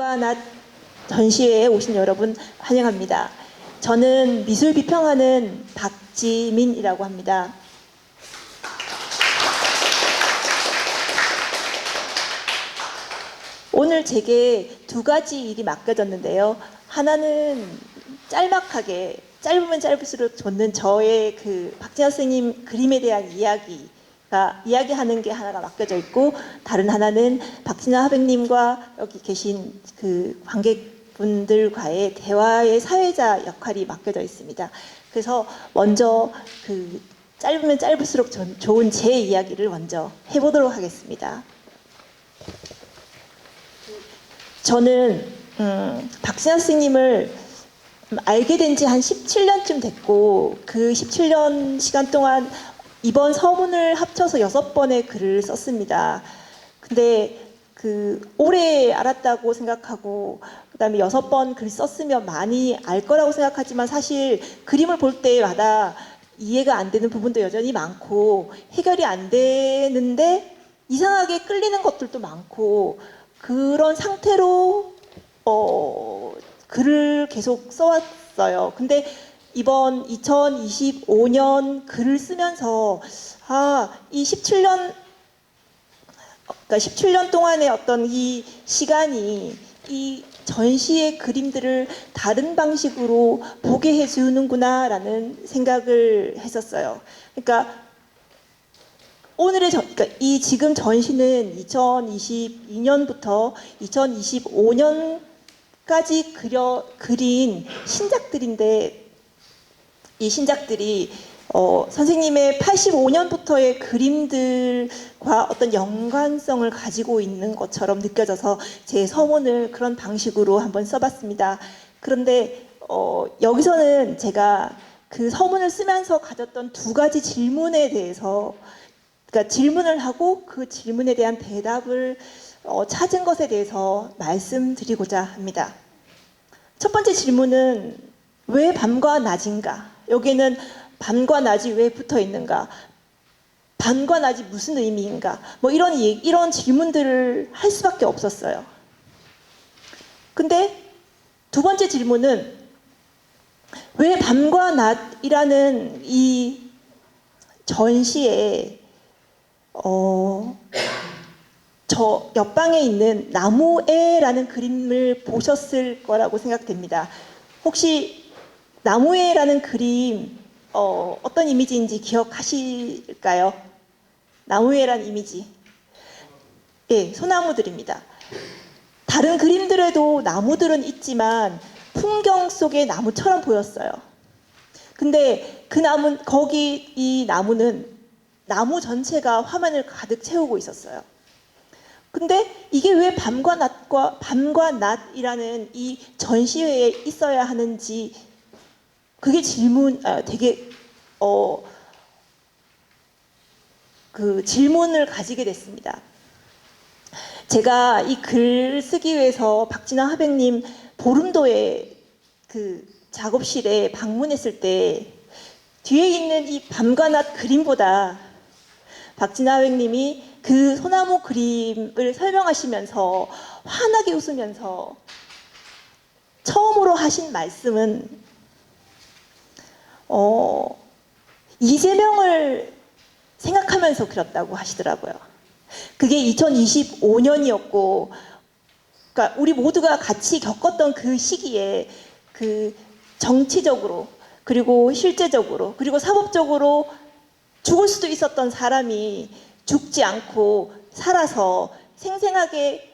밤과 낮 전시회에 오신 여러분 환영합니다. 저는 미술 비평하는 박지민이라고 합니다. 오늘 제게 두 가지 일이 맡겨졌는데요. 하나는 짤막하게, 짧으면 짧을수록 좋는 저의 그 박진아 선생님 그림에 대한 이야기하는 게 하나가 맡겨져 있고, 다른 하나는 박진아 화백님과 여기 계신 그 관객분들과의 대화의 사회자 역할이 맡겨져 있습니다. 그래서 먼저 그 짧으면 짧을수록 좋은 제 이야기를 먼저 해보도록 하겠습니다. 저는 박진아 선생님을 알게 된 지 한 17년쯤 됐고, 그 17년 시간 동안 이번 서문을 합쳐서 6번의 글을 썼습니다. 근데 오래 알았다고 생각하고, 그 다음에 6번 글 썼으면 많이 알 거라고 생각하지만, 사실 그림을 볼 때마다 이해가 안 되는 부분도 여전히 많고, 해결이 안 되는데 이상하게 끌리는 것들도 많고, 그런 상태로 글을 계속 써왔어요. 근데 이번 2025년 글을 쓰면서 이 17년, 그러니까 17년 동안의 어떤 이 시간이 이 전시의 그림들을 다른 방식으로 보게 해주는구나라는 생각을 했었어요. 그러니까 그러니까 이 지금 전시는 2022년부터 2025년까지 그린 신작들인데, 이 신작들이 선생님의 85년부터의 그림들과 어떤 연관성을 가지고 있는 것처럼 느껴져서 제 서문을 그런 방식으로 한번 써봤습니다. 그런데 여기서는 제가 그 서문을 쓰면서 가졌던 두 가지 질문에 대해서, 그러니까 질문을 하고 그 질문에 대한 대답을 찾은 것에 대해서 말씀드리고자 합니다. 첫 번째 질문은 왜 밤과 낮인가? 여기는 밤과 낮이 왜 붙어 있는가? 밤과 낮이 무슨 의미인가? 뭐 이런 질문들을 할 수밖에 없었어요. 근데 두 번째 질문은 왜 밤과 낮이라는 이 전시에 저 옆방에 있는 나무애라는 그림을 보셨을 거라고 생각됩니다. 혹시 나무애라는 그림 어떤 이미지인지 기억하실까요? 나무애라는 이미지. 예, 소나무들입니다. 다른 그림들에도 나무들은 있지만 풍경 속의 나무처럼 보였어요. 근데 거기 이 나무는 나무 전체가 화면을 가득 채우고 있었어요. 근데 이게 왜 밤과 낮이라는 이 전시회에 있어야 하는지, 그게 되게 그 질문을 가지게 됐습니다. 제가 이 글 쓰기 위해서 박진아 화백님 보름도의 그 작업실에 방문했을 때, 뒤에 있는 이 밤과 낮 그림보다 박진아 화백님이 그 소나무 그림을 설명하시면서 환하게 웃으면서 처음으로 하신 말씀은 이재명을 생각하면서 그렸다고 하시더라고요. 그게 2025년이었고, 그러니까 우리 모두가 같이 겪었던 그 시기에 그 정치적으로, 그리고 실제적으로, 그리고 사법적으로 죽을 수도 있었던 사람이 죽지 않고 살아서 생생하게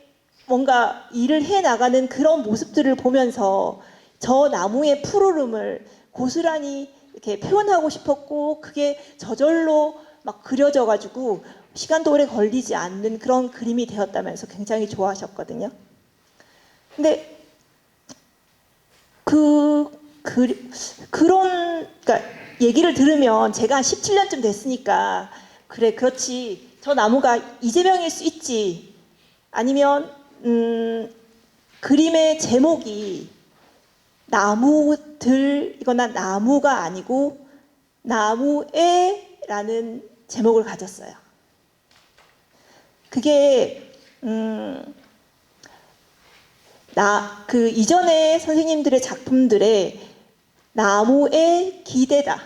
뭔가 일을 해나가는 그런 모습들을 보면서 저 나무의 푸르름을 고스란히 이렇게 표현하고 싶었고, 그게 저절로 막 그려져가지고 시간도 오래 걸리지 않는 그런 그림이 되었다면서 굉장히 좋아하셨거든요. 근데 그러니까 얘기를 들으면 제가 17년쯤 됐으니까, 그래, 그렇지, 저 나무가 이재명일 수 있지, 아니면 그림의 제목이 나무들이거나 나무가 아니고 나무애라는 제목을 가졌어요. 그게 그 이전의 선생님들의 작품들의 나무의 기대다.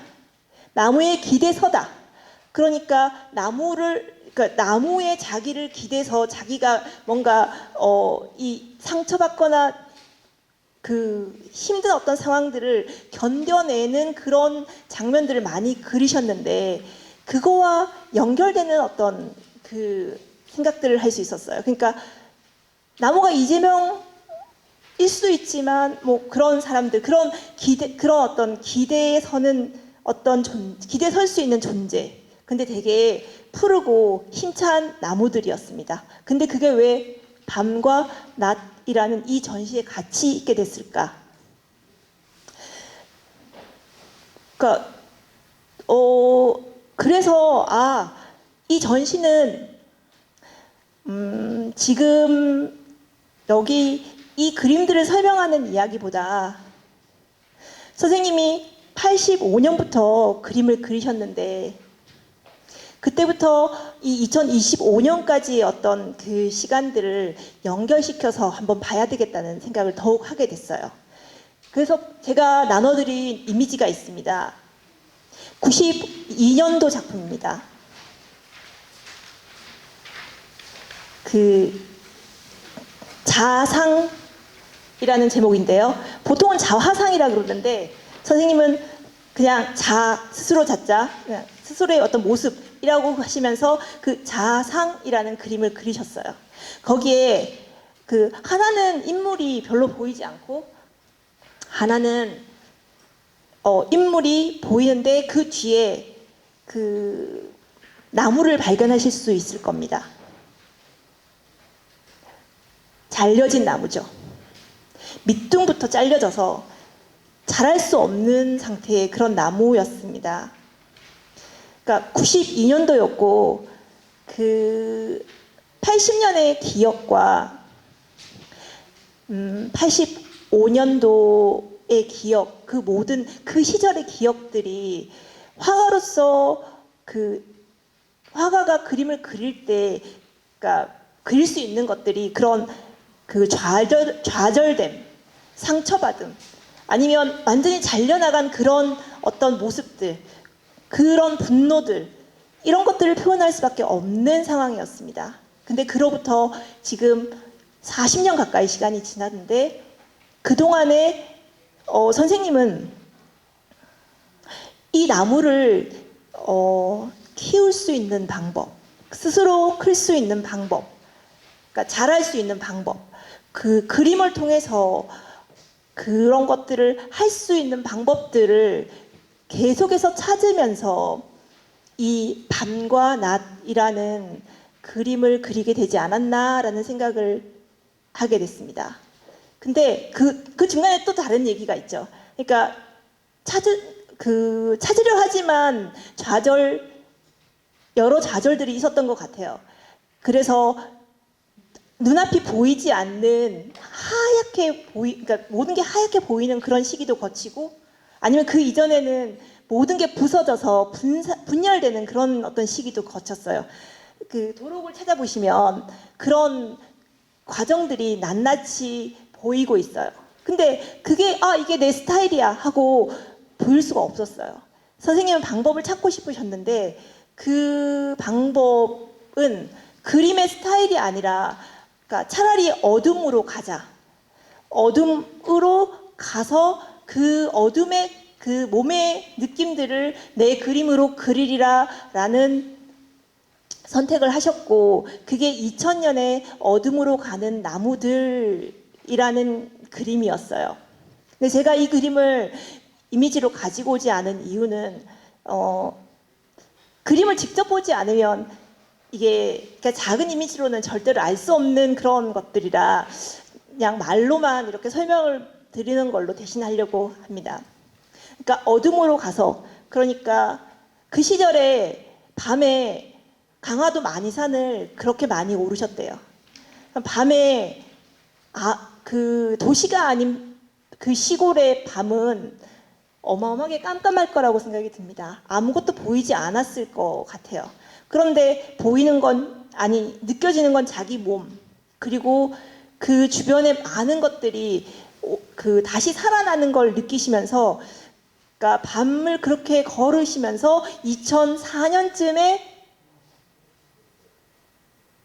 나무의 기대서다. 그러니까 나무에 자기를 기대서 자기가 뭔가 이 상처받거나 그 힘든 어떤 상황들을 견뎌내는 그런 장면들을 많이 그리셨는데 그거와 연결되는 어떤 그 생각들을 할 수 있었어요. 그러니까 나무가 이재명일 수도 있지만 뭐 그런 사람들 그런 어떤 기대에 기대에 설 수 있는 존재. 근데 되게 푸르고 힘찬 나무들이었습니다. 근데 그게 왜 밤과 낮이라는 이 전시에 같이 있게 됐을까? 그러니까 그래서 이 전시는 지금 여기 이 그림들을 설명하는 이야기보다 선생님이 85년부터 그림을 그리셨는데 그때부터 이 2025년까지의 어떤 그 시간들을 연결시켜서 한번 봐야 되겠다는 생각을 더욱 하게 됐어요. 그래서 제가 나눠드린 이미지가 있습니다. 92년도 작품입니다. 그 자상이라는 제목인데요. 보통은 자화상이라 그러는데 선생님은 그냥 스스로 자자, 그냥 스스로의 어떤 모습이라고 하시면서 그 자상이라는 그림을 그리셨어요. 거기에 그 하나는 인물이 별로 보이지 않고 하나는 인물이 보이는데 그 뒤에 그 나무를 발견하실 수 있을 겁니다. 잘려진 나무죠. 밑둥부터 잘려져서 자랄 수 없는 상태의 그런 나무였습니다. 그러니까 92년도였고 그 80년의 기억과 85년도의 기억, 그 모든 그 시절의 기억들이 화가로서 그 화가가 그림을 그릴 때, 그러니까 그릴 수 있는 것들이 그런 그 좌절됨, 상처받음, 아니면 완전히 잘려나간 그런 어떤 모습들, 그런 분노들, 이런 것들을 표현할 수밖에 없는 상황이었습니다. 근데 그로부터 지금 40년 가까이 시간이 지났는데 그동안에 선생님은 이 나무를 키울 수 있는 방법, 스스로 클 수 있는 방법, 그러니까 자랄 수 있는 방법, 그 그림을 통해서 그런 것들을 할 수 있는 방법들을 계속해서 찾으면서 이 밤과 낮이라는 그림을 그리게 되지 않았나라는 생각을 하게 됐습니다. 근데 그 중간에 또 다른 얘기가 있죠. 그러니까 찾으려 하지만 여러 좌절들이 있었던 것 같아요. 그래서 눈앞이 보이지 않는 그러니까 모든 게 하얗게 보이는 그런 시기도 거치고, 아니면 그 이전에는 모든 게 부서져서 분열되는 그런 어떤 시기도 거쳤어요. 그 도록을 찾아보시면 그런 과정들이 낱낱이 보이고 있어요. 근데 그게 이게 내 스타일이야 하고 보일 수가 없었어요. 선생님은 방법을 찾고 싶으셨는데 그 방법은 그림의 스타일이 아니라, 그러니까 차라리 어둠으로 가자. 어둠으로 가서 그 어둠의 그 몸의 느낌들을 내 그림으로 그리리라 라는 선택을 하셨고, 그게 2000년의 어둠으로 가는 나무들이라는 그림이었어요. 근데 제가 이 그림을 이미지로 가지고 오지 않은 이유는 그림을 직접 보지 않으면 이게 그러니까 작은 이미지로는 절대로 알 수 없는 그런 것들이라 그냥 말로만 이렇게 설명을 드리는 걸로 대신하려고 합니다. 그러니까 어둠으로 가서, 그러니까 그 시절에 밤에 강화도 마니산을 그렇게 많이 오르셨대요. 밤에 그 도시가 아닌 그 시골의 밤은 어마어마하게 깜깜할 거라고 생각이 듭니다. 아무것도 보이지 않았을 것 같아요. 그런데 느껴지는 건 자기 몸, 그리고 그 주변의 많은 것들이 그 다시 살아나는 걸 느끼시면서, 그러니까 밤을 그렇게 걸으시면서 2004년쯤에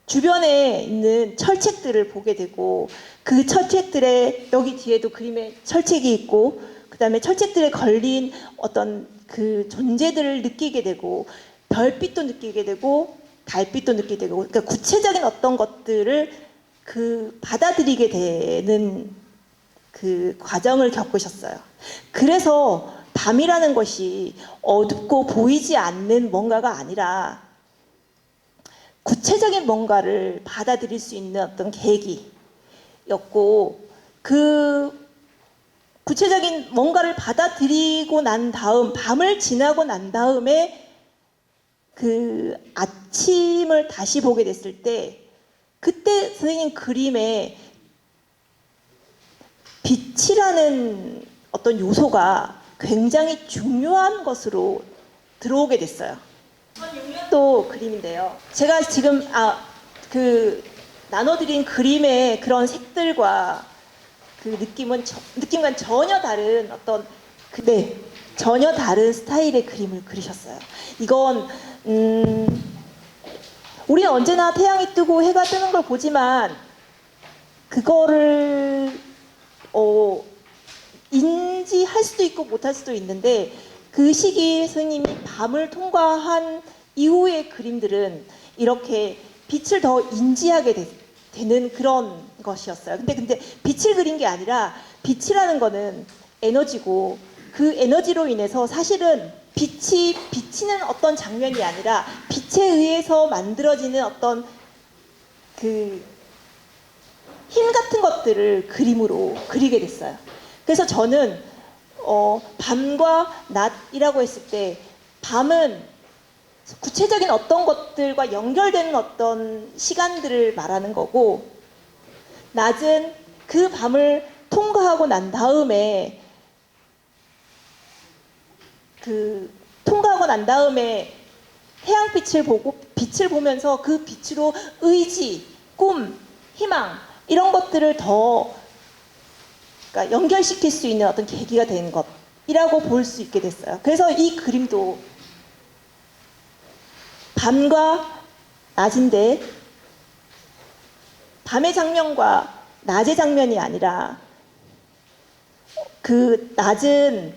주변에 있는 철책들을 보게 되고, 그 철책들에, 여기 뒤에도 그림에 철책이 있고, 그 다음에 철책들에 걸린 어떤 그 존재들을 느끼게 되고, 별빛도 느끼게 되고 달빛도 느끼게 되고, 그러니까 구체적인 어떤 것들을 그 받아들이게 되는 그 과정을 겪으셨어요. 그래서 밤이라는 것이 어둡고 보이지 않는 뭔가가 아니라 구체적인 뭔가를 받아들일 수 있는 어떤 계기였고, 그 구체적인 뭔가를 받아들이고 난 다음, 밤을 지나고 난 다음에 그 아침을 다시 보게 됐을 때, 그때 선생님 그림에 빛이라는 어떤 요소가 굉장히 중요한 것으로 들어오게 됐어요. 2006년도 그림인데요. 제가 지금 그 나눠드린 그림의 그런 색들과 그 느낌과는 전혀 다른 어떤 전혀 다른 스타일의 그림을 그리셨어요. 이건 우리는 언제나 태양이 뜨고 해가 뜨는 걸 보지만 그거를 인지할 수도 있고 못할 수도 있는데, 그 시기 선생님이 밤을 통과한 이후의 그림들은 이렇게 빛을 더 인지하게 되는 그런 것이었어요. 근데 빛을 그린 게 아니라, 빛이라는 거는 에너지고, 그 에너지로 인해서 사실은 빛이 비치는 어떤 장면이 아니라 빛에 의해서 만들어지는 어떤 그 힘 같은 것들을 그림으로 그리게 됐어요. 그래서 저는 밤과 낮이라고 했을 때, 밤은 구체적인 어떤 것들과 연결되는 어떤 시간들을 말하는 거고, 낮은 그 밤을 통과하고 난 다음에 태양빛을 보고 빛을 보면서 그 빛으로 의지, 꿈, 희망 이런 것들을 더 그러니까 연결시킬 수 있는 어떤 계기가 된 것이라고 볼 수 있게 됐어요. 그래서 이 그림도 밤과 낮인데, 밤의 장면과 낮의 장면이 아니라, 그 낮은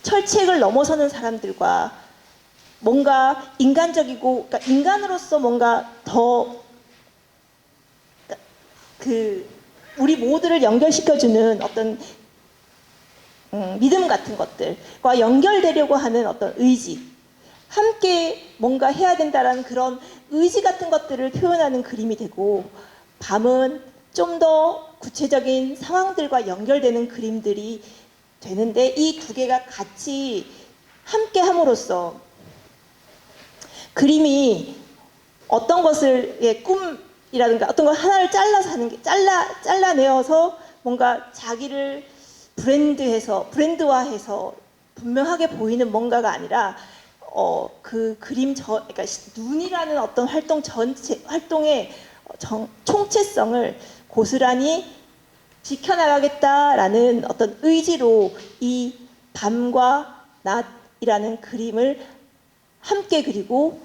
철책을 넘어서는 사람들과 뭔가 인간적이고, 그러니까 인간으로서 뭔가 더 우리 모두를 연결시켜주는 어떤 믿음 같은 것들과 연결되려고 하는 어떤 의지, 함께 뭔가 해야 된다라는 그런 의지 같은 것들을 표현하는 그림이 되고, 밤은 좀 더 구체적인 상황들과 연결되는 그림들이 되는데, 이 두 개가 같이 함께 함으로써 그림이 어떤 것을 꿈이라든가 어떤 걸 하나를 잘라서 하는 게 잘라내어서 뭔가 자기를 브랜드화해서 분명하게 보이는 뭔가가 아니라, 그 그림 그러니까 눈이라는 어떤 활동의 총체성을 고스란히 지켜나가겠다라는 어떤 의지로 이 밤과 낮이라는 그림을 함께 그리고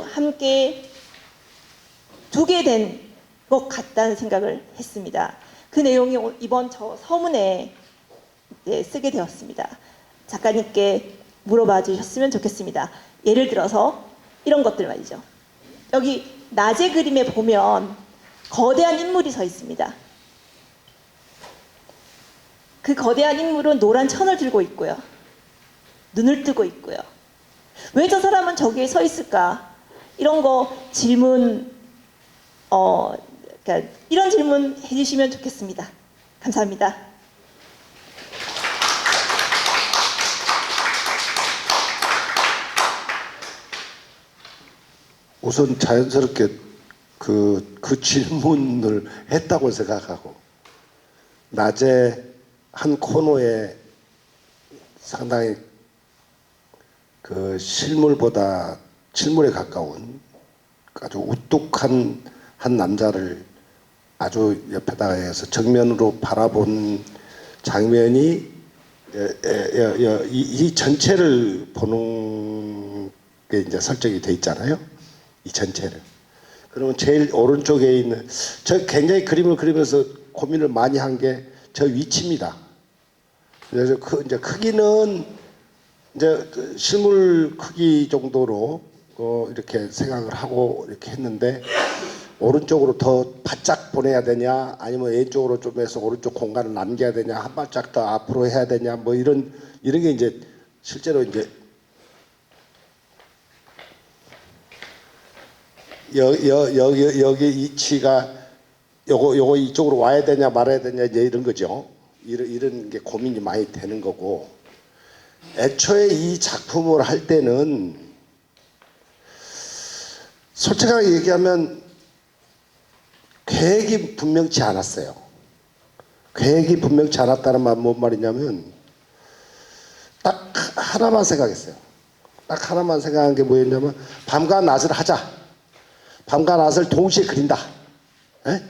함께 두게 된 것 같다는 생각을 했습니다. 그 내용이 이번 저 서문에 쓰게 되었습니다. 작가님께 물어봐 주셨으면 좋겠습니다. 예를 들어서 이런 것들 말이죠. 여기 낮의 그림에 보면 거대한 인물이 서 있습니다. 그 거대한 인물은 노란 천을 들고 있고요. 눈을 뜨고 있고요. 왜 저 사람은 저기에 서 있을까? 이런 거 질문, 그러니까 이런 질문 해주시면 좋겠습니다. 감사합니다. 우선 자연스럽게 그 질문을 했다고 생각하고, 낮에 한 코너에 상당히 그 실물에 가까운 아주 우뚝한 한 남자를 아주 옆에다가 해서 정면으로 바라본 장면이 이 전체를 보는 게 이제 설정이 돼 있잖아요. 이 전체를. 그러면 제일 오른쪽에 있는 저 굉장히 그림을 그리면서 고민을 많이 한 게 저 위치입니다. 그래서 이제 크기는 이제 그 실물 크기 정도로 이렇게 생각을 하고 이렇게 했는데 오른쪽으로 더 바짝 보내야 되냐 아니면 왼쪽으로 좀 해서 오른쪽 공간을 남겨야 되냐 한 발짝 더 앞으로 해야 되냐 뭐 이런 게 이제 실제로 이제 여기 위치가 요거 이쪽으로 와야 되냐 말아야 되냐 이제 이런 거죠. 이런 게 고민이 많이 되는 거고 애초에 이 작품을 할 때는 솔직하게 얘기하면 계획이 분명치 않았어요. 계획이 분명치 않았다는 말은 뭔 말이냐면 딱 하나만 생각했어요. 딱 하나만 생각한 게 뭐였냐면 밤과 낮을 하자. 밤과 낮을 동시에 그린다. 에?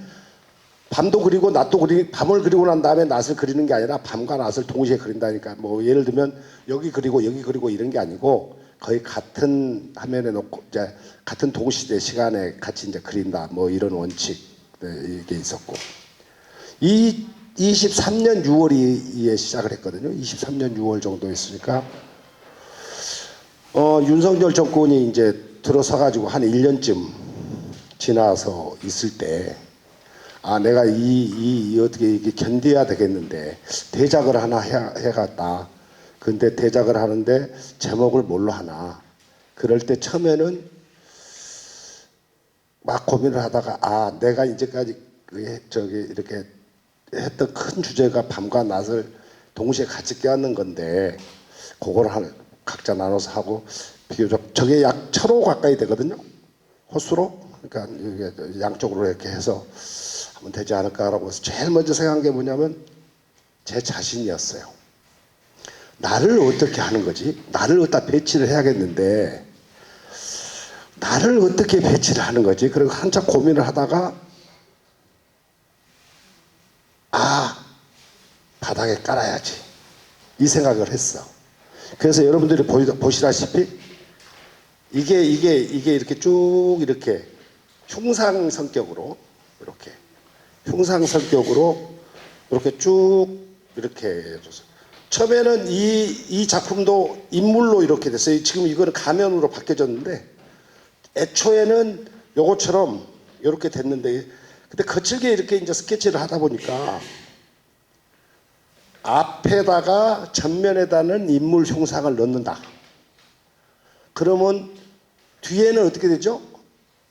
밤도 그리고 낮도 그리 밤을 그리고 난 다음에 낮을 그리는 게 아니라 밤과 낮을 동시에 그린다니까 뭐 예를 들면 여기 그리고 이런 게 아니고 거의 같은 화면에 놓고 이제 같은 동시대 시간에 같이 이제 그린다 뭐 이런 원칙 이게 있었고 23년 6월에 시작을 했거든요. 23년 6월 정도 했으니까 윤석열 정권이 이제 들어서 가지고 한 1년쯤 지나서 있을 때 내가 어떻게 이게 견뎌야 되겠는데 대작을 하나 해갔다. 근데 대작을 하는데 제목을 뭘로 하나. 그럴 때 처음에는 막 고민을 하다가 내가 이제까지 이렇게 했던 큰 주제가 밤과 낮을 동시에 같이 껴안는 건데 그걸 각자 나눠서 하고 비교적 저게 약 1,000호 가까이 되거든요. 호수로. 그러니까 이게 양쪽으로 이렇게 해서 하면 되지 않을까라고 해서 제일 먼저 생각한 게 뭐냐면 제 자신이었어요. 나를 어떻게 하는 거지? 나를 어디다 배치를 해야겠는데 나를 어떻게 배치를 하는 거지? 그리고 한참 고민을 하다가 바닥에 깔아야지 이 생각을 했어. 그래서 여러분들이 보시다시피 이게 이렇게 쭉 이렇게 흉상 성격으로 이렇게 쭉 이렇게 해줘서 처음에는 이 작품도 인물로 이렇게 됐어요. 지금 이거는 가면으로 바뀌어졌는데 애초에는 요거처럼 이렇게 됐는데 근데 거칠게 이렇게 이제 스케치를 하다 보니까 앞에다가 전면에다는 인물 흉상을 넣는다. 그러면 뒤에는 어떻게 되죠?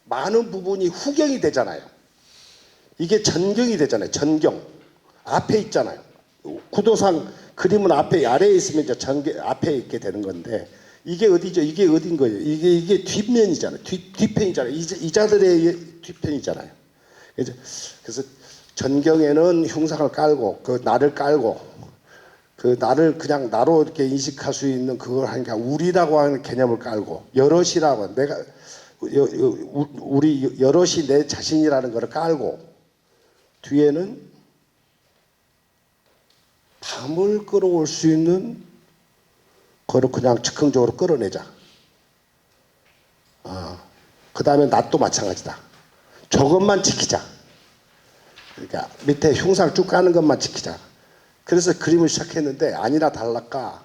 많은 부분이 후경이 되잖아요. 이게 전경이 되잖아요. 전경. 앞에 있잖아요. 구도상 그림은 아래에 있으면 이제 앞에 있게 되는 건데 이게 어디죠? 이게 어딘 거예요? 이게 뒷면이잖아요. 뒷편이잖아요. 이자들의 뒷편이잖아요. 그래서 전경에는 흉상을 깔고 그 나를 깔고 그 나를 그냥 나로 이렇게 인식할 수 있는 그걸 하니까 우리라고 하는 개념을 깔고 여럿이라고 내가 우리 여럿이 내 자신이라는 것을 깔고 뒤에는 밤을 끌어올 수 있는 그걸 그냥 즉흥적으로 끌어내자. 그 다음에 낮도 마찬가지다. 저것만 지키자. 그러니까 밑에 흉상 쭉 까는 것만 지키자. 그래서 그림을 시작했는데 아니나 달랄까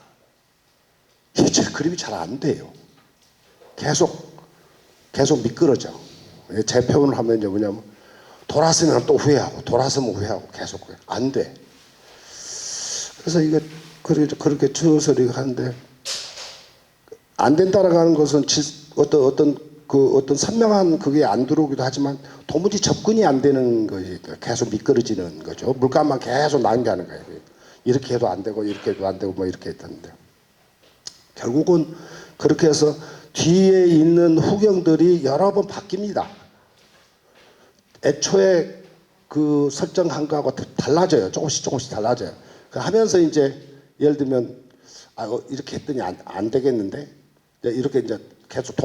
제 그림이 잘 안 돼요. 계속 미끄러져. 제 표현을 하면 이제 뭐냐면 돌았으면 또 후회하고 돌았으면 후회하고 계속 안 돼. 그래서 이게 그렇게 추서리 하는데 안 된다라고 하는 것은 어떤 선명한 그게 안 들어오기도 하지만 도무지 접근이 안 되는 거지. 계속 미끄러지는 거죠. 물감만 계속 낭비하는 거예요. 이렇게 해도 안 되고 이렇게 해도 안 되고 뭐 이렇게 했던데 결국은 그렇게 해서 뒤에 있는 후경들이 여러 번 바뀝니다. 애초에 그 설정한 거하고 달라져요. 조금씩 달라져요. 하면서 이제 예를 들면 이렇게 했더니 안 되겠는데 이렇게 이제 계속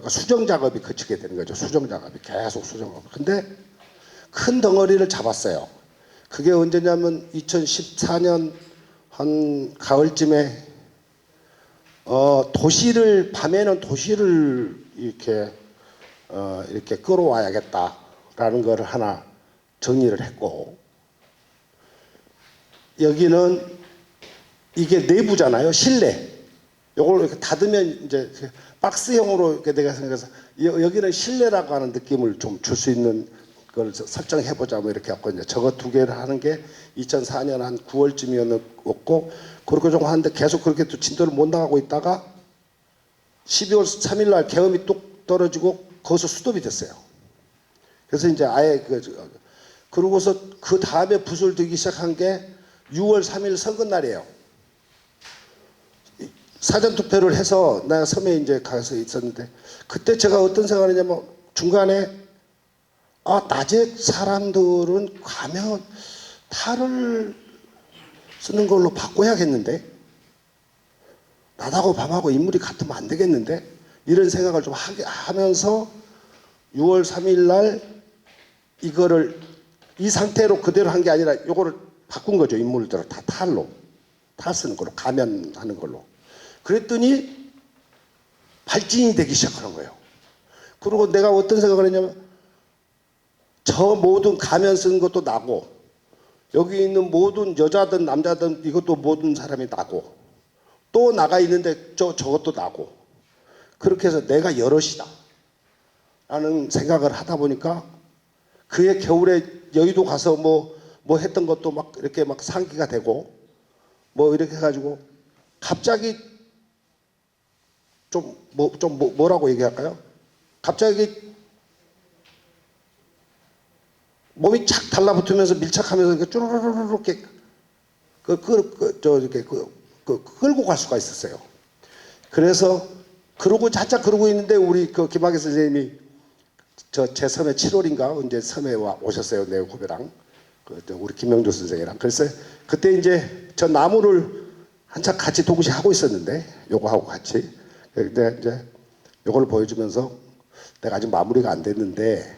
수정 작업이 거치게 되는 거죠. 수정 작업이 계속 수정 작업. 근데 큰 덩어리를 잡았어요. 그게 언제냐면 2014년 한 가을쯤에 도시를 밤에는 도시를 이렇게 끌어와야겠다라는 걸 하나 정리를 했고, 여기는 이게 내부잖아요. 실내. 요걸 이렇게 닫으면 이제 박스형으로 이렇게 내가 생각해서 여기는 실내라고 하는 느낌을 좀 줄 수 있는 걸 설정해 보자 뭐 이렇게 했거든요. 저거 두 개를 하는 게 2004년 한 9월쯤이었고, 그렇게 좀 하는데 계속 그렇게 또 진도를 못 나가고 있다가 12월 3일 날 계엄이 뚝 떨어지고 거기서 수도비 됐어요. 그래서 이제 아예 그러고서 그 다음에 붓을 들기 시작한 게 6월 3일 선거 날이에요. 사전 투표를 해서 내가 섬에 이제 가서 있었는데, 그때 제가 어떤 생각을 했냐면 중간에 낮에 사람들은 가면 탈을 쓰는 걸로 바꿔야겠는데, 낮하고 밤하고 인물이 같으면 안 되겠는데, 이런 생각을 좀 하면서 6월 3일 날 이거를 이 상태로 그대로 한 게 아니라 이거를 바꾼 거죠. 인물들을 다 탈 쓰는 걸로, 가면하는 걸로. 그랬더니 발진이 되기 시작하는 거예요. 그리고 내가 어떤 생각을 했냐면, 저 모든 가면 쓰는 것도 나고, 여기 있는 모든 여자든 남자든 이것도 모든 사람이 나고, 또 나가 있는데 저것도 나고, 그렇게 해서 내가 여럿이다 라는 생각을 하다 보니까, 그해 겨울에 여의도 가서 뭐 했던 것도 막 이렇게 막 상기가 되고, 뭐 이렇게 해가지고 갑자기 뭐라고 얘기할까요? 갑자기 몸이 착 달라붙으면서 밀착하면서 이렇게 쭈르르르 이렇게 끌고 갈 수가 있었어요. 그래서 자짝 그러고 있는데 우리 김학의 선생님이 제 섬에 7월인가 언제 섬에 오셨어요. 내 후배랑 우리 김명조 선생이랑. 그래서 그때 이제 저 나무를 한참 같이 동시에 하고 있었는데, 요거 하고 같이. 근데 이제 요걸 보여주면서 내가 아직 마무리가 안 됐는데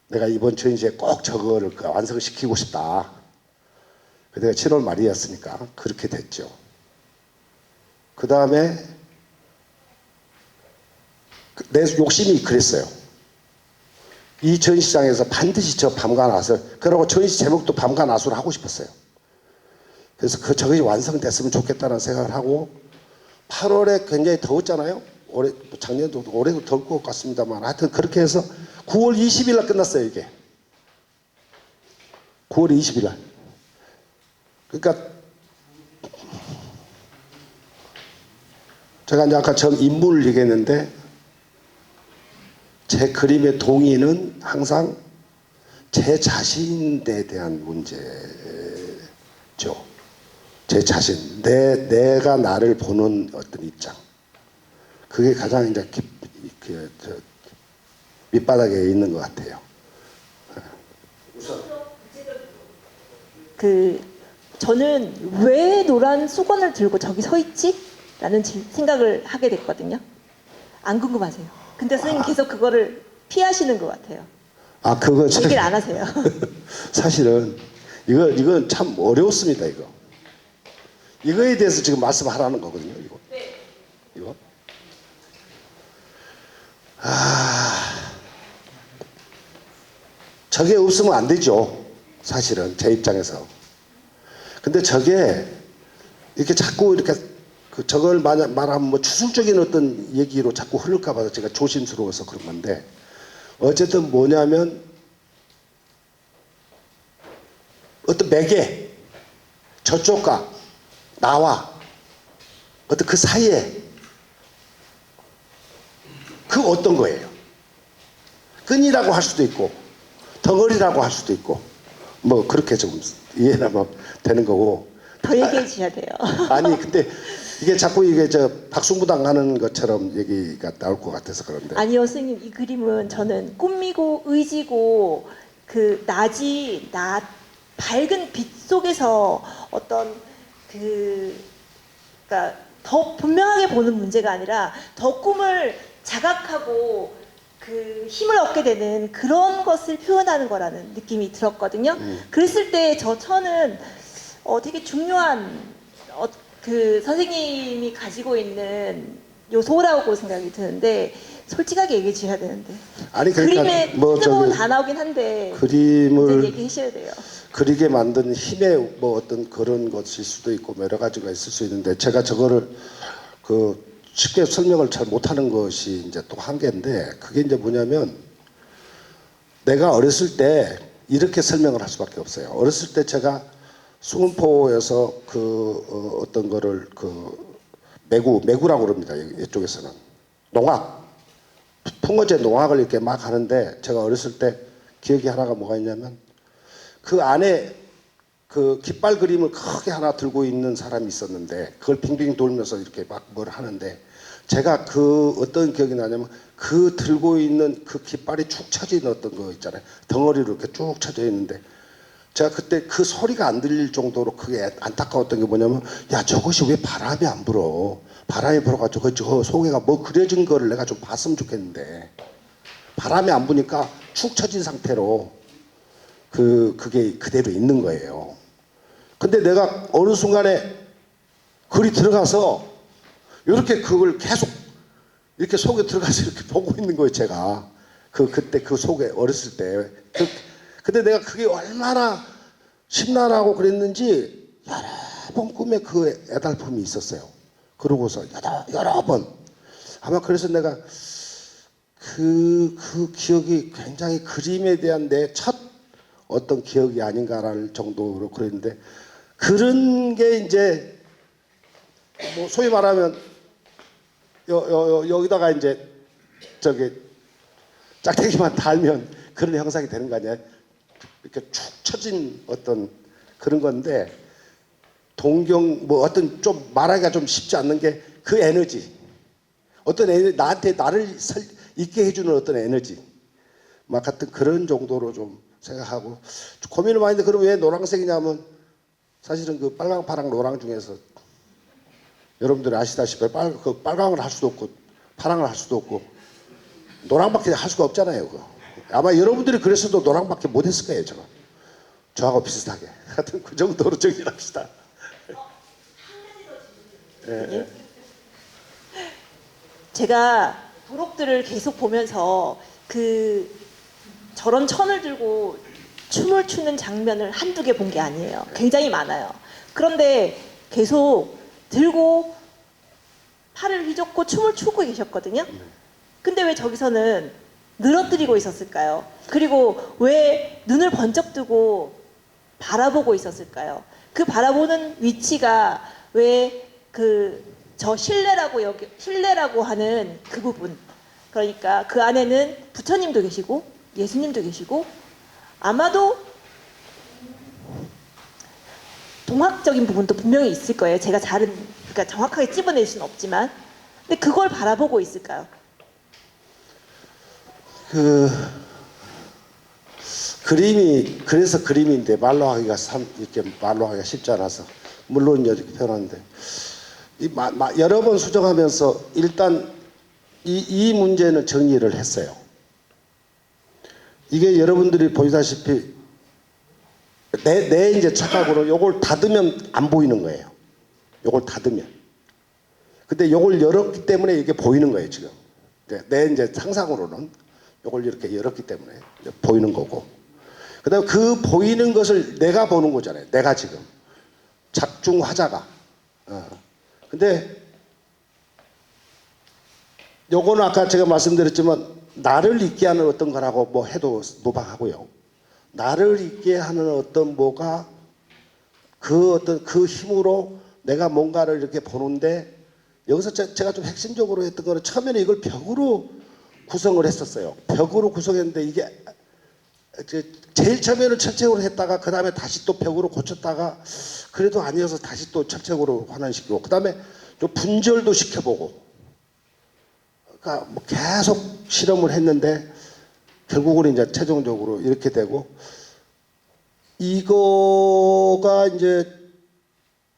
내가 이번 전시에 꼭 저거를 완성시키고 싶다. 그때가 7월 말이었으니까 그렇게 됐죠. 그 다음에 내 욕심이 그랬어요. 이 전시장에서 반드시 저 밤과나술, 그러고 전시 제목도 밤과나술 하고 싶었어요. 그래서 저것이 완성됐으면 좋겠다는 생각을 하고, 8월에 굉장히 더웠잖아요. 작년도 올해도 더울 것 같습니다만, 하여튼 그렇게 해서 9월 20일 날 끝났어요. 이게 9월 20일 날. 그러니까 제가 이제 아까 전 인물을 얘기했는데, 제 그림의 동의는 항상 제 자신에 대한 문제죠. 제 자신, 내가 나를 보는 어떤 입장. 그게 가장 이제 밑바닥에 있는 것 같아요. 저는 왜 노란 수건을 들고 저기 서 있지? 라는 생각을 하게 됐거든요. 안 궁금하세요? 근데 선생님 계속 그거를 피하시는 것 같아요. 그거 얘기를 안 하세요. 사실은 이건 참 어려웠습니다. 이거에 대해서 지금 말씀하라는 거거든요. 이거. 저게 없으면 안 되죠. 사실은 제 입장에서. 근데 저게 이렇게 자꾸 이렇게 저걸 말하면 뭐 추상적인 어떤 얘기로 자꾸 흐를까 봐서 제가 조심스러워서 그런 건데, 어쨌든 뭐냐면 어떤 매개, 저쪽과 나와 어떤 그 사이에 그 어떤 거예요. 끈이라고 할 수도 있고 덩어리라고 할 수도 있고, 뭐 그렇게 좀 이해하면 되는 거고. 더 얘기해 주셔야 돼요. 아니 근데 이게 자꾸 박숭부당 하는 것처럼 얘기가 나올 것 같아서 그런데. 아니요, 선생님, 이 그림은 저는 꿈이고 의지고 낮 밝은 빛 속에서 어떤 그러니까 더 분명하게 보는 문제가 아니라 더 꿈을 자각하고 그 힘을 얻게 되는 그런 것을 표현하는 거라는 느낌이 들었거든요. 그랬을 때 저 천은 되게 중요한 그 선생님이 가지고 있는 요소라고 생각이 드는데 솔직하게 얘기해 주셔야 되는데 아니 그러니까 그림에 뭐 뜨거운 저기 단어긴 한데 그림을 이제 얘기해 주셔야 돼요. 그리게 만든 힘의 뭐 어떤 그런 것일 수도 있고 뭐 여러 가지가 있을 수 있는데 제가 저거를 그 쉽게 설명을 잘 못하는 것이 이제 또 한계인데 그게 이제 뭐냐면 내가 어렸을 때 이렇게 설명을 할 수밖에 없어요. 어렸을 때 제가 수문포에서 어떤 거를 그 매구라고 그럽니다. 이쪽에서는 농악 풍어제 농악을 이렇게 막 하는데 제가 어렸을 때 기억이 하나가 뭐가 있냐면 그 안에 그 깃발 그림을 크게 하나 들고 있는 사람이 있었는데 그걸 빙빙 돌면서 이렇게 막 뭘 하는데 제가 그 어떤 기억이 나냐면 그 들고 있는 그 깃발이 축 처져 있는 어떤 거 있잖아요. 덩어리로 이렇게 쭉 처져 있는데 제가 그때 그 소리가 안 들릴 정도로 그게 안타까웠던 게 뭐냐면 야 저것이 왜 바람이 안 불어 바람이 불어가지고 저 속에가 뭐 그려진 거를 내가 좀 봤으면 좋겠는데 바람이 안 부니까 축 처진 상태로 그게 그대로 있는 거예요. 근데 내가 어느 순간에 글이 들어가서 이렇게 그걸 계속 이렇게 속에 들어가서 이렇게 보고 있는 거예요, 제가. 그때 그 속에 어렸을 때. 근데 내가 그게 얼마나 심란하고 그랬는지 여러 번 꿈에 그 애달픔이 있었어요. 그러고서 여러 번. 아마 그래서 내가 그 기억이 굉장히 그림에 대한 내 첫 어떤 기억이 아닌가라는 정도로 그랬는데 그런 게 이제 뭐 소위 말하면 여기다가 이제 저기 짝대기만 달면 그런 형상이 되는 거 아니야? 이렇게 축 처진 어떤 그런 건데 동경 뭐 어떤 좀 말하기가 좀 쉽지 않는 게 그 에너지 어떤 에너지 나한테 나를 있게 해주는 어떤 에너지 막 같은 그런 정도로 좀 생각하고 고민을 많이 했는데 그럼 왜 노란색이냐면 사실은 그 빨강 파랑 노랑 중에서 여러분들이 아시다시피 빨강을 할 수도 없고 파랑을 할 수도 없고 노랑밖에 할 수가 없잖아요. 그거. 아마 여러분들이 그랬어도 노랑밖에 못했을 거예요. 저하고 비슷하게 하여튼 그 정도로 정리합시다. 예? 제가 도록들을 계속 보면서 저런 천을 들고 춤을 추는 장면을 한두 개 본 게 아니에요. 굉장히 많아요. 그런데 계속 들고 팔을 휘젓고 춤을 추고 계셨거든요. 근데 왜 저기서는 늘어뜨리고 있었을까요? 그리고 왜 눈을 번쩍 뜨고 바라보고 있었을까요? 그 바라보는 위치가 왜 저 신뢰라고 하는 그 부분, 그러니까 그 안에는 부처님도 계시고 예수님도 계시고 아마도 동학적인 부분도 분명히 있을 거예요. 제가 그러니까 정확하게 찝어낼 수는 없지만, 근데 그걸 바라보고 있을까요? 그래서 그림인데 이렇게 말로 하기가 쉽지 않아서 물론 이렇게 표현하는데 여러 번 수정하면서 일단 이 문제는 정리를 했어요. 이게 여러분들이 보시다시피 내 이제 착각으로 요걸 닫으면 안 보이는 거예요. 요걸 닫으면. 근데 요걸 열었기 때문에 이게 보이는 거예요, 지금. 내 이제 상상으로는 요걸 이렇게 열었기 때문에 보이는 거고. 그다음에 그 보이는 것을 내가 보는 거잖아요. 내가 지금. 작중화자가. 근데 요거는 아까 제가 말씀드렸지만 나를 있게 하는 어떤 거라고 뭐 해도 무방하고요. 나를 있게 하는 어떤 뭐가 그 힘으로 내가 뭔가를 이렇게 보는데 여기서 제가 좀 핵심적으로 했던 거는 처음에는 이걸 벽으로 구성을 했었어요. 벽으로 구성했는데 이게 제일 처음에는 철책으로 했다가 그 다음에 다시 또 벽으로 고쳤다가 그래도 아니어서 다시 또 철책으로 환원시키고 그 다음에 좀 분절도 시켜보고 그러니까 뭐 계속 실험을 했는데 결국은 이제 최종적으로 이렇게 되고 이거가 이제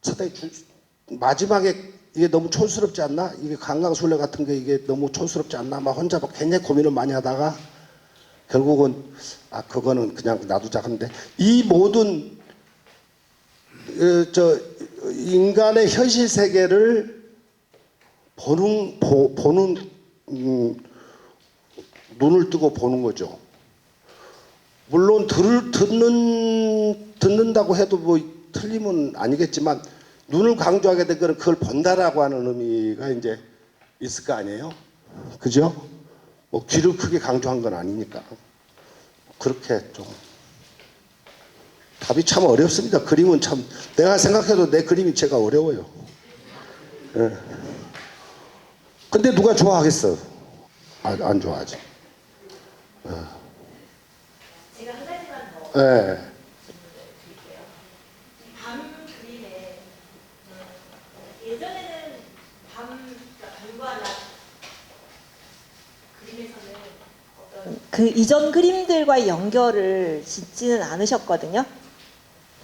상당히 마지막에 이게 너무 촌스럽지 않나? 이게 강강술래 같은 게 이게 너무 촌스럽지 않나? 막 혼자 막 굉장히 고민을 많이 하다가 결국은 그거는 그냥 놔두자 하는데, 이 모든 저 인간의 현실 세계를 보는 눈을 뜨고 보는 거죠. 물론 듣는다고 해도 뭐 틀림은 아니겠지만, 눈을 강조하게 된 거는 그걸 본다라고 하는 의미가 이제 있을 거 아니에요? 그죠? 뭐 귀를 크게 강조한 건 아니니까. 그렇게 좀 답이 참 어렵습니다. 그림은 참 내가 생각해도 내 그림이 제가 어려워요. 예. 근데 누가 좋아하겠어? 안 좋아하지. 제가 한 가지만 더 예. 드릴게요. 밤 그림에 예전에는 밤과 낮 그림에서는 어떤 그 이전 그림들과의 연결을 짓지는 않으셨거든요.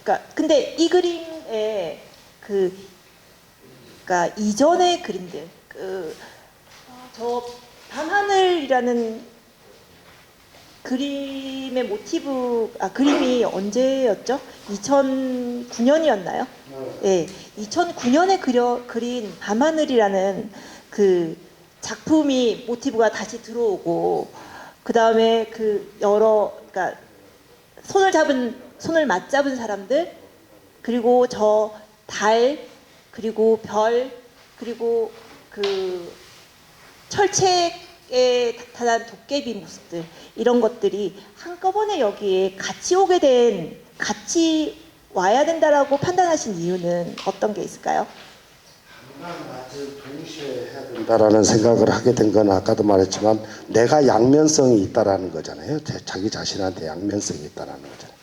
그러니까 근데 이 그림에 그러니까 이전의 그림들 저 밤하늘이라는 그림의 모티브 그림이 언제였죠? 2009년이었나요? 네, 2009년에 그린 밤하늘이라는 그 작품이 모티브가 다시 들어오고, 그 다음에 그 그러니까 손을 맞잡은 사람들, 그리고 저 달, 그리고 별, 그리고 그 철책에 나타난 도깨비 모습들, 이런 것들이 한꺼번에 여기에 같이 와야 된다라고 판단하신 이유는 어떤 게 있을까요? 동시에 해야 된다라는 생각을 하게 된 건 아까도 말했지만, 내가 양면성이 있다라는 거잖아요. 자기 자신한테 양면성이 있다라는 거잖아요.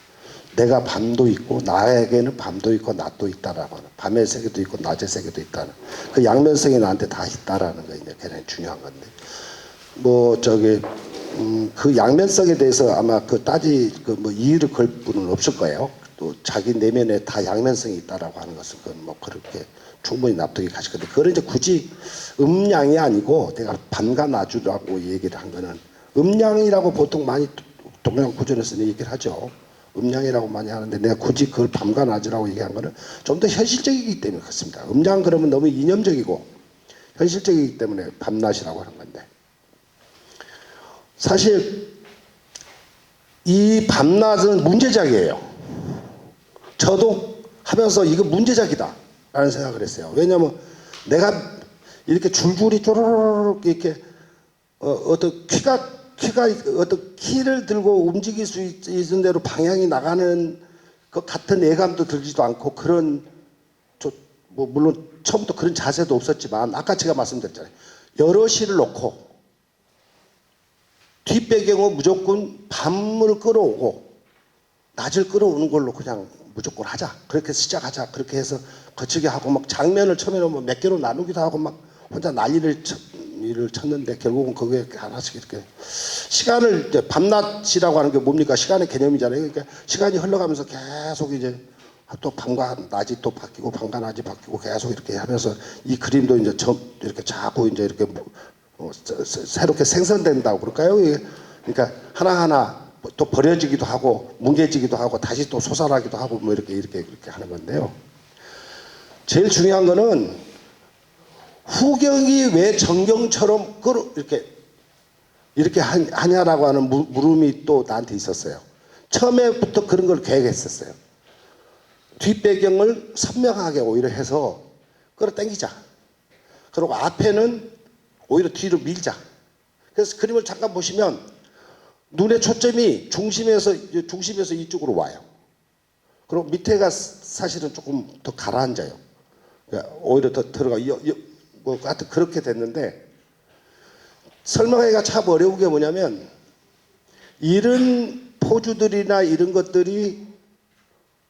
내가 밤도 있고, 나에게는 밤도 있고 낮도 있다라고 하는, 밤의 세계도 있고 낮의 세계도 있다는 그 양면성이 나한테 다 있다라는 게 이제 굉장히 중요한 건데, 뭐 저기 그 양면성에 대해서 아마 뭐 이의를 걸 분은 없을 거예요. 또 자기 내면에 다 양면성이 있다라고 하는 것은 그건 뭐 그렇게 충분히 납득이 가실 건데, 그걸 이제 굳이 음양이 아니고, 내가 밤과 낮이라고 얘기를 한 거는, 음양이라고 보통 많이 동양 구전에서는 얘기를 하죠. 음양이라고 많이 하는데, 내가 굳이 그걸 밤과 낮이라고 얘기한 거는 좀 더 현실적이기 때문에 그렇습니다. 음양 그러면 너무 이념적이고 현실적이기 때문에 밤낮이라고 하는 건데, 사실 이 밤낮은 문제작이에요. 저도 하면서 이거 문제작이다 라는 생각을 했어요. 왜냐하면 내가 이렇게 줄줄이 쪼르륵 이렇게 어떤 키가 어떤 키를 들고 움직일 수 있는 대로 방향이 나가는 것 같은 예감도 들지도 않고, 뭐 물론 처음부터 그런 자세도 없었지만, 아까 제가 말씀드렸잖아요. 여럿이를 놓고 뒷배경은 무조건 밤을 끌어오고 낮을 끌어오는 걸로 그냥 무조건 하자, 그렇게 시작하자, 그렇게 해서 거치게 하고, 막 장면을 처음에는 뭐 몇 개로 나누기도 하고 막 혼자 난리를 쳤는데, 결국은 거기에 하나씩 이렇게 시간을, 이제 밤낮이라고 하는 게 뭡니까? 시간의 개념이잖아요. 그러니까 시간이 흘러가면서 계속 이제 또 밤과 낮이 또 바뀌고 밤과 낮이 바뀌고 계속 이렇게 하면서 이 그림도 이제 이렇게 자꾸 이제 이렇게 새롭게 생성된다고 그럴까요? 그러니까 하나하나 또 버려지기도 하고 뭉개지기도 하고 다시 또 솟아나기도 하고 뭐 이렇게 하는 건데요. 제일 중요한 거는 후경이 왜 정경처럼 이렇게 하냐라고 하는 물음이 또 나한테 있었어요. 처음에부터 그런 걸 계획했었어요. 뒷배경을 선명하게 오히려 해서 끌어당기자. 그리고 앞에는 오히려 뒤로 밀자. 그래서 그림을 잠깐 보시면 눈의 초점이 중심에서 이쪽으로 와요. 그리고 밑에가 사실은 조금 더 가라앉아요. 그러니까 오히려 더 들어가. 뭐 하여튼 그렇게 됐는데, 설명하기가 참 어려운 게 뭐냐면, 이런 포즈들이나 이런 것들이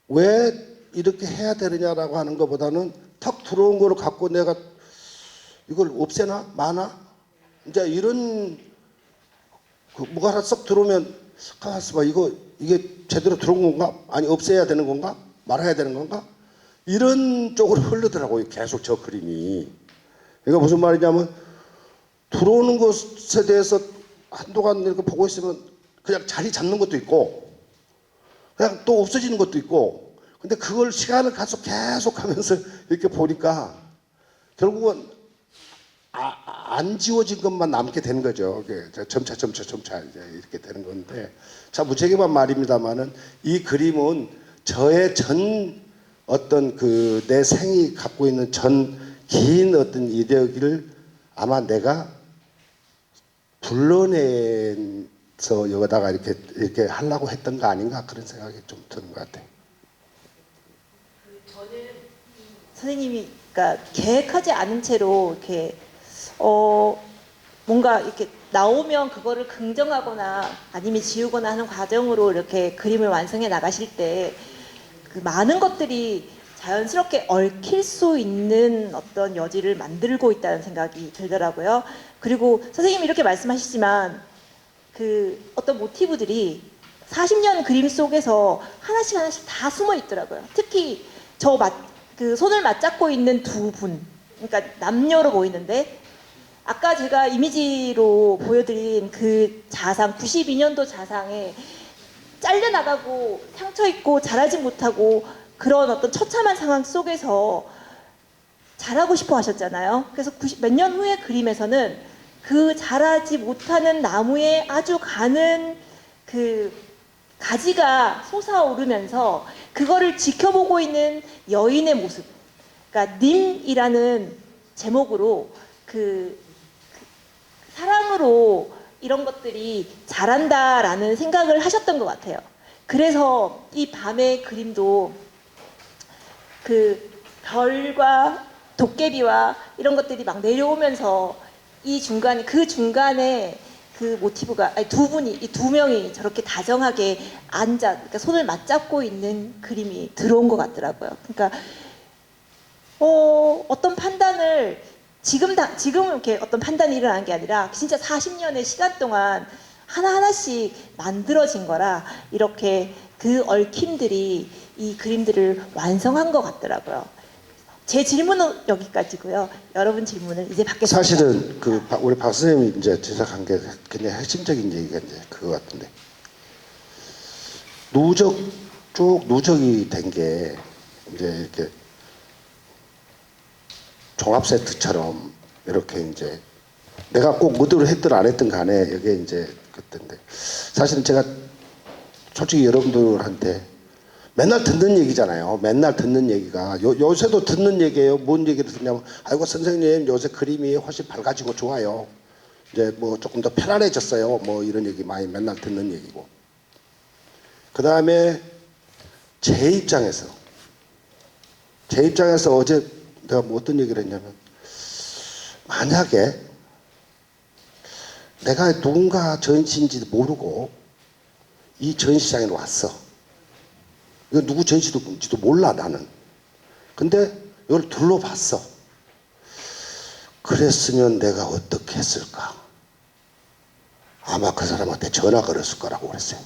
왜 이렇게 해야 되느냐라고 하는 것보다는 턱 들어온 거를 갖고 내가 이걸 없애나 마나, 이제 이런 뭐가 하나 썩 들어오면 가만있어 봐, 이게 제대로 들어온 건가? 아니 없애야 되는 건가? 말아야 되는 건가? 이런 쪽으로 흐르더라고요, 계속 저 그림이. 그러니까 무슨 말이냐면 들어오는 것에 대해서 한동안 이렇게 보고 있으면 그냥 자리 잡는 것도 있고 그냥 또 없어지는 것도 있고 근데 그걸 시간을 가서 계속 하면서 이렇게 보니까 결국은 안 지워진 것만 남게 되는 거죠. 점차 이제 이렇게 되는 건데 참 무책임한 말입니다만은 이 그림은 저의 전 어떤 그 내 생이 갖고 있는 전 긴 어떤 이력을 아마 내가 불러내서 여기다가 이렇게 하려고 했던 거 아닌가 그런 생각이 좀 드는 것 같아요. 저는 선생님이 그러니까 계획하지 않은 채로 이렇게 뭔가 이렇게 나오면 그거를 긍정하거나 아니면 지우거나 하는 과정으로 이렇게 그림을 완성해 나가실 때 그 많은 것들이 자연스럽게 얽힐 수 있는 어떤 여지를 만들고 있다는 생각이 들더라고요. 그리고 선생님이 이렇게 말씀하시지만 그 어떤 모티브들이 40년 그림 속에서 하나씩 다 숨어 있더라고요. 특히 그 손을 맞잡고 있는 두 분, 그러니까 남녀로 보이는데 아까 제가 이미지로 보여드린 그 자상, 92년도 자상에 잘려나가고 상처있고 자라지 못하고 그런 어떤 처참한 상황 속에서 자라고 싶어 하셨잖아요. 그래서 몇 년 후의 그림에서는 그 자라지 못하는 나무에 아주 가는 그 가지가 솟아오르면서 그거를 지켜보고 있는 여인의 모습. 그러니까 님이라는 제목으로 그 사랑으로 이런 것들이 자란다라는 생각을 하셨던 것 같아요. 그래서 이 밤의 그림도 그 별과 도깨비와 이런 것들이 막 내려오면서 이 중간에 그 중간에 그 모티브가 아니 이 두 명이 저렇게 다정하게 그러니까 손을 맞잡고 있는 그림이 들어온 것 같더라고요. 그러니까 어떤 판단을 지금 이렇게 어떤 판단이 일어난 게 아니라 진짜 40년의 시간 동안 하나하나씩 만들어진 거라 이렇게 그 얽힘들이 이 그림들을 완성한 것 같더라고요. 제 질문은 여기까지고요. 여러분 질문을 이제 받겠습니다. 사실은 우리 박 선생님이 이제 제작한 게 그냥 핵심적인 얘기가 이제 그거 같은데 누적이 된 게 이제 이렇게 종합 세트처럼 이렇게 이제 내가 꼭 의도를 했든 안 했든 간에 이게 이제 그때인데 사실은 제가 솔직히 여러분들한테 맨날 듣는 얘기잖아요. 맨날 듣는 얘기가 요새도 듣는 얘기예요. 뭔 얘기를 듣냐면 아이고 선생님 요새 그림이 훨씬 밝아지고 좋아요. 이제 뭐 조금 더 편안해졌어요. 뭐 이런 얘기 많이 맨날 듣는 얘기고. 그 다음에 제 입장에서 어제 내가 뭐 어떤 얘기를 했냐면 만약에 내가 누군가 전시인지 모르고 이 전시장에 왔어. 이거 누구 전시인지도 몰라 나는. 근데 이걸 둘러봤어. 그랬으면 내가 어떻게 했을까? 아마 그 사람한테 전화 걸었을 거라고 그랬어요.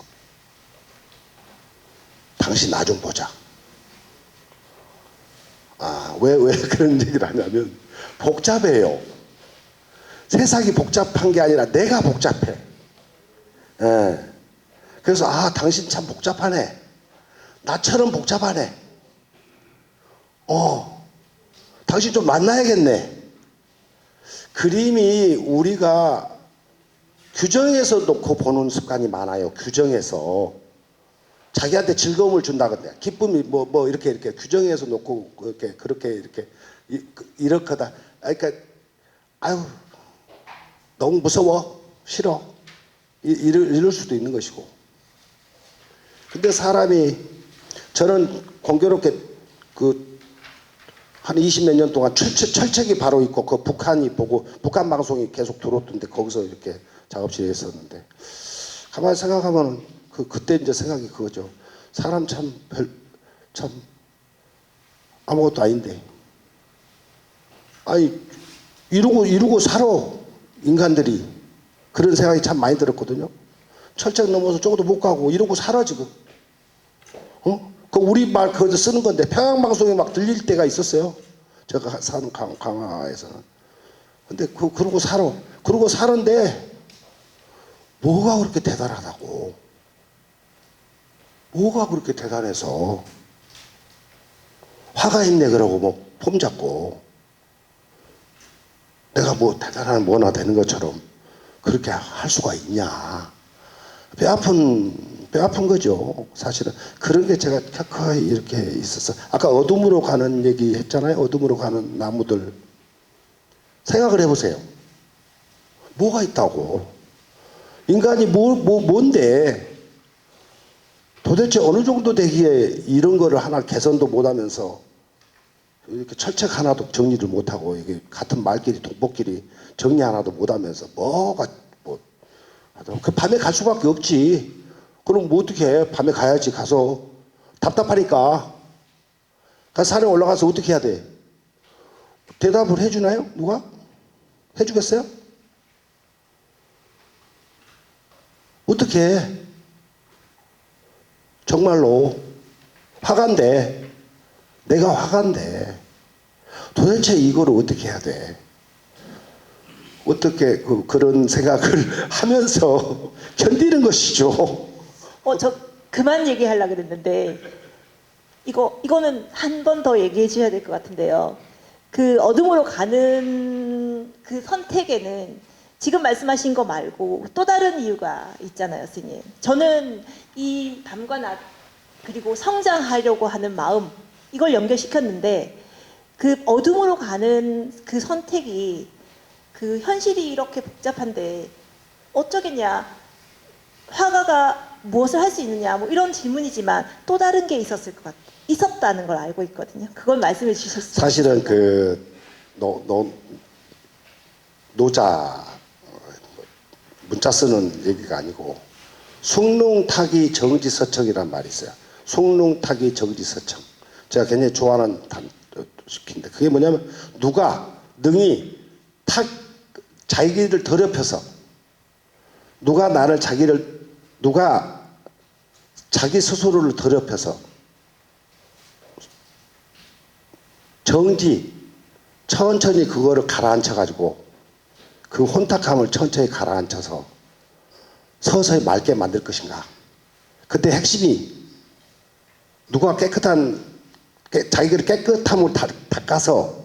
당신 나 좀 보자. 왜 그런 얘기를 하냐면 복잡해요. 세상이 복잡한 게 아니라 내가 복잡해. 예. 그래서 당신 참 복잡하네. 나처럼 복잡하네. 당신 좀 만나야겠네. 그림이 우리가 규정해서 놓고 보는 습관이 많아요. 규정해서. 자기한테 즐거움을 준다건데 기쁨이 뭐 이렇게 규정해서 놓고 그렇게 이렇게다. 그러니까 아유 너무 무서워 싫어 이럴 수도 있는 것이고. 근데 사람이 저는 공교롭게 한 20몇 년 동안 철책이 바로 있고 북한 방송이 계속 들어오던데 거기서 이렇게 작업실에 있었는데 가만히 생각하면 그때 이제 생각이 그거죠. 사람 참 아무것도 아닌데. 아니 이루고 살아 인간들이. 그런 생각이 참 많이 들었거든요. 철책 넘어서 저것도 못 가고 이러고 살아 지금. 그 우리 말 그거 쓰는 건데 평양방송에 막 들릴 때가 있었어요. 제가 사는 강화에서는. 근데 그러고 살아. 그러고 사는데 뭐가 그렇게 대단하다고. 뭐가 그렇게 대단해서 화가 있네 그러고 뭐 폼 잡고 내가 뭐 대단한 뭐나 되는 것처럼 그렇게 할 수가 있냐. 배 아픈 거죠. 사실은 그런 게 제가 켜커이 이렇게 있었어. 아까 어둠으로 가는 얘기 했잖아요. 어둠으로 가는 나무들. 생각을 해보세요. 뭐가 있다고? 인간이 뭔데? 도대체 어느 정도 되기에 이런 거를 하나 개선도 못하면서 이렇게 철책 하나도 정리를 못하고 이게 같은 말끼리 동복끼리 정리 하나도 못하면서 그 밤에 갈 수밖에 없지. 그럼 뭐 어떻게 해? 밤에 가야지. 가서 답답하니까 산에 올라가서 어떻게 해야 돼? 대답을 해주나요? 누가? 해주겠어요? 어떻게 해? 정말로 화간데 내가 화간데 도대체 이거를 어떻게 해야 돼? 어떻게 그런 생각을 하면서 견디는 것이죠. 저 그만 얘기하려고 그랬는데 이거는 한 번 더 얘기해 줘야 될 것 같은데요. 그 어둠으로 가는 그 선택에는 지금 말씀하신 거 말고 또 다른 이유가 있잖아요, 스님. 저는 이 밤과 낮 그리고 성장하려고 하는 마음 이걸 연결시켰는데 그 어둠으로 가는 그 선택이 그 현실이 이렇게 복잡한데 어쩌겠냐. 화가가 무엇을 할 수 있느냐 뭐 이런 질문이지만 또 다른 게 있었다는 걸 알고 있거든요. 그걸 말씀해 주셨어요. 사실은 노자 문자 쓰는 얘기가 아니고 숭룡타기 정지서청이란 말이 있어요. 숭룡타기 정지서청. 제가 굉장히 좋아하는 단어인데 그게 뭐냐면 누가 능히 자기를 더럽혀서 누가 자기 스스로를 더럽혀서 천천히 그거를 가라앉혀 가지고 그 혼탁함을 천천히 가라앉혀서 서서히 맑게 만들 것인가. 그때 핵심이 누가 자기를 깨끗함을 닦아서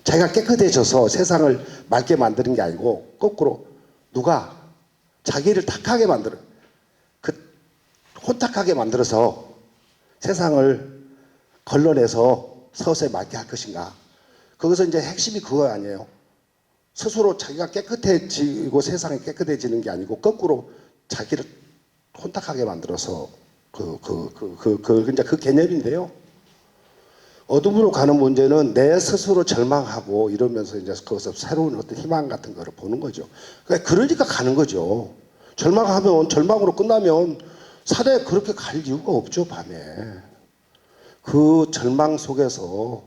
자기가 깨끗해져서 세상을 맑게 만드는 게 아니고 거꾸로 누가 자기를 탁하게 혼탁하게 만들어서 세상을 걸러내서 서서히 맑게 할 것인가. 거기서 이제 핵심이 그거 아니에요. 스스로 자기가 깨끗해지고 세상이 깨끗해지는 게 아니고 거꾸로 자기를 혼탁하게 만들어서 이제 그 개념인데요. 어둠으로 가는 문제는 내 스스로 절망하고 이러면서 이제 거기서 새로운 어떤 희망 같은 거를 보는 거죠. 그러니까 가는 거죠. 절망으로 끝나면 산에 그렇게 갈 이유가 없죠, 밤에. 그 절망 속에서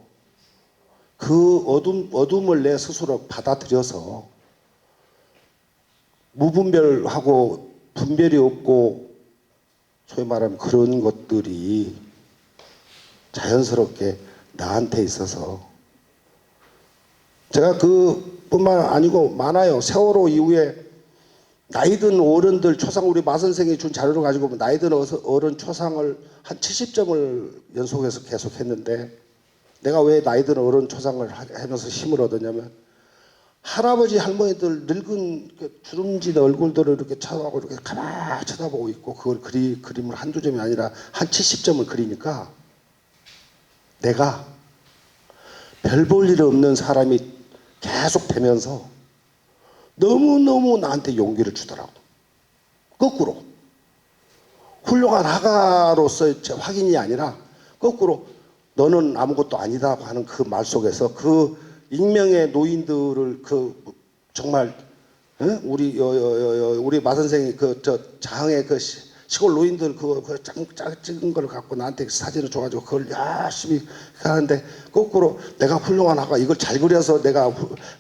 그 어둠을 내 스스로 받아들여서 무분별하고 분별이 없고 소위 말하면 그런 것들이 자연스럽게 나한테 있어서 제가 그뿐만 아니고 많아요. 세월호 이후에 나이든 어른들 초상 우리 마 선생이 준 자료를 가지고 보면 나이든 어른 초상을 한 70점을 연속해서 계속 했는데 내가 왜 나이든 어른 초상을 하면서 힘을 얻었냐면 할아버지 할머니들 늙은 주름진 얼굴들을 이렇게 쳐다보고 이렇게 가만히 쳐다보고 있고 그걸 그림을 한두 점이 아니라 한 70점을 그리니까 내가 별 볼 일 없는 사람이 계속 되면서 너무너무 나한테 용기를 주더라고. 거꾸로 훌륭한 화가로서의 확인이 아니라 거꾸로 너는 아무것도 아니다고 하는 그 말 속에서 그 익명의 노인들을 정말 우리 마 선생이 자항의 시골 노인들 찍은 걸 갖고 나한테 사진을 줘가지고 그걸 열심히 하는데 거꾸로 내가 훌륭한 화가 이걸 잘 그려서 내가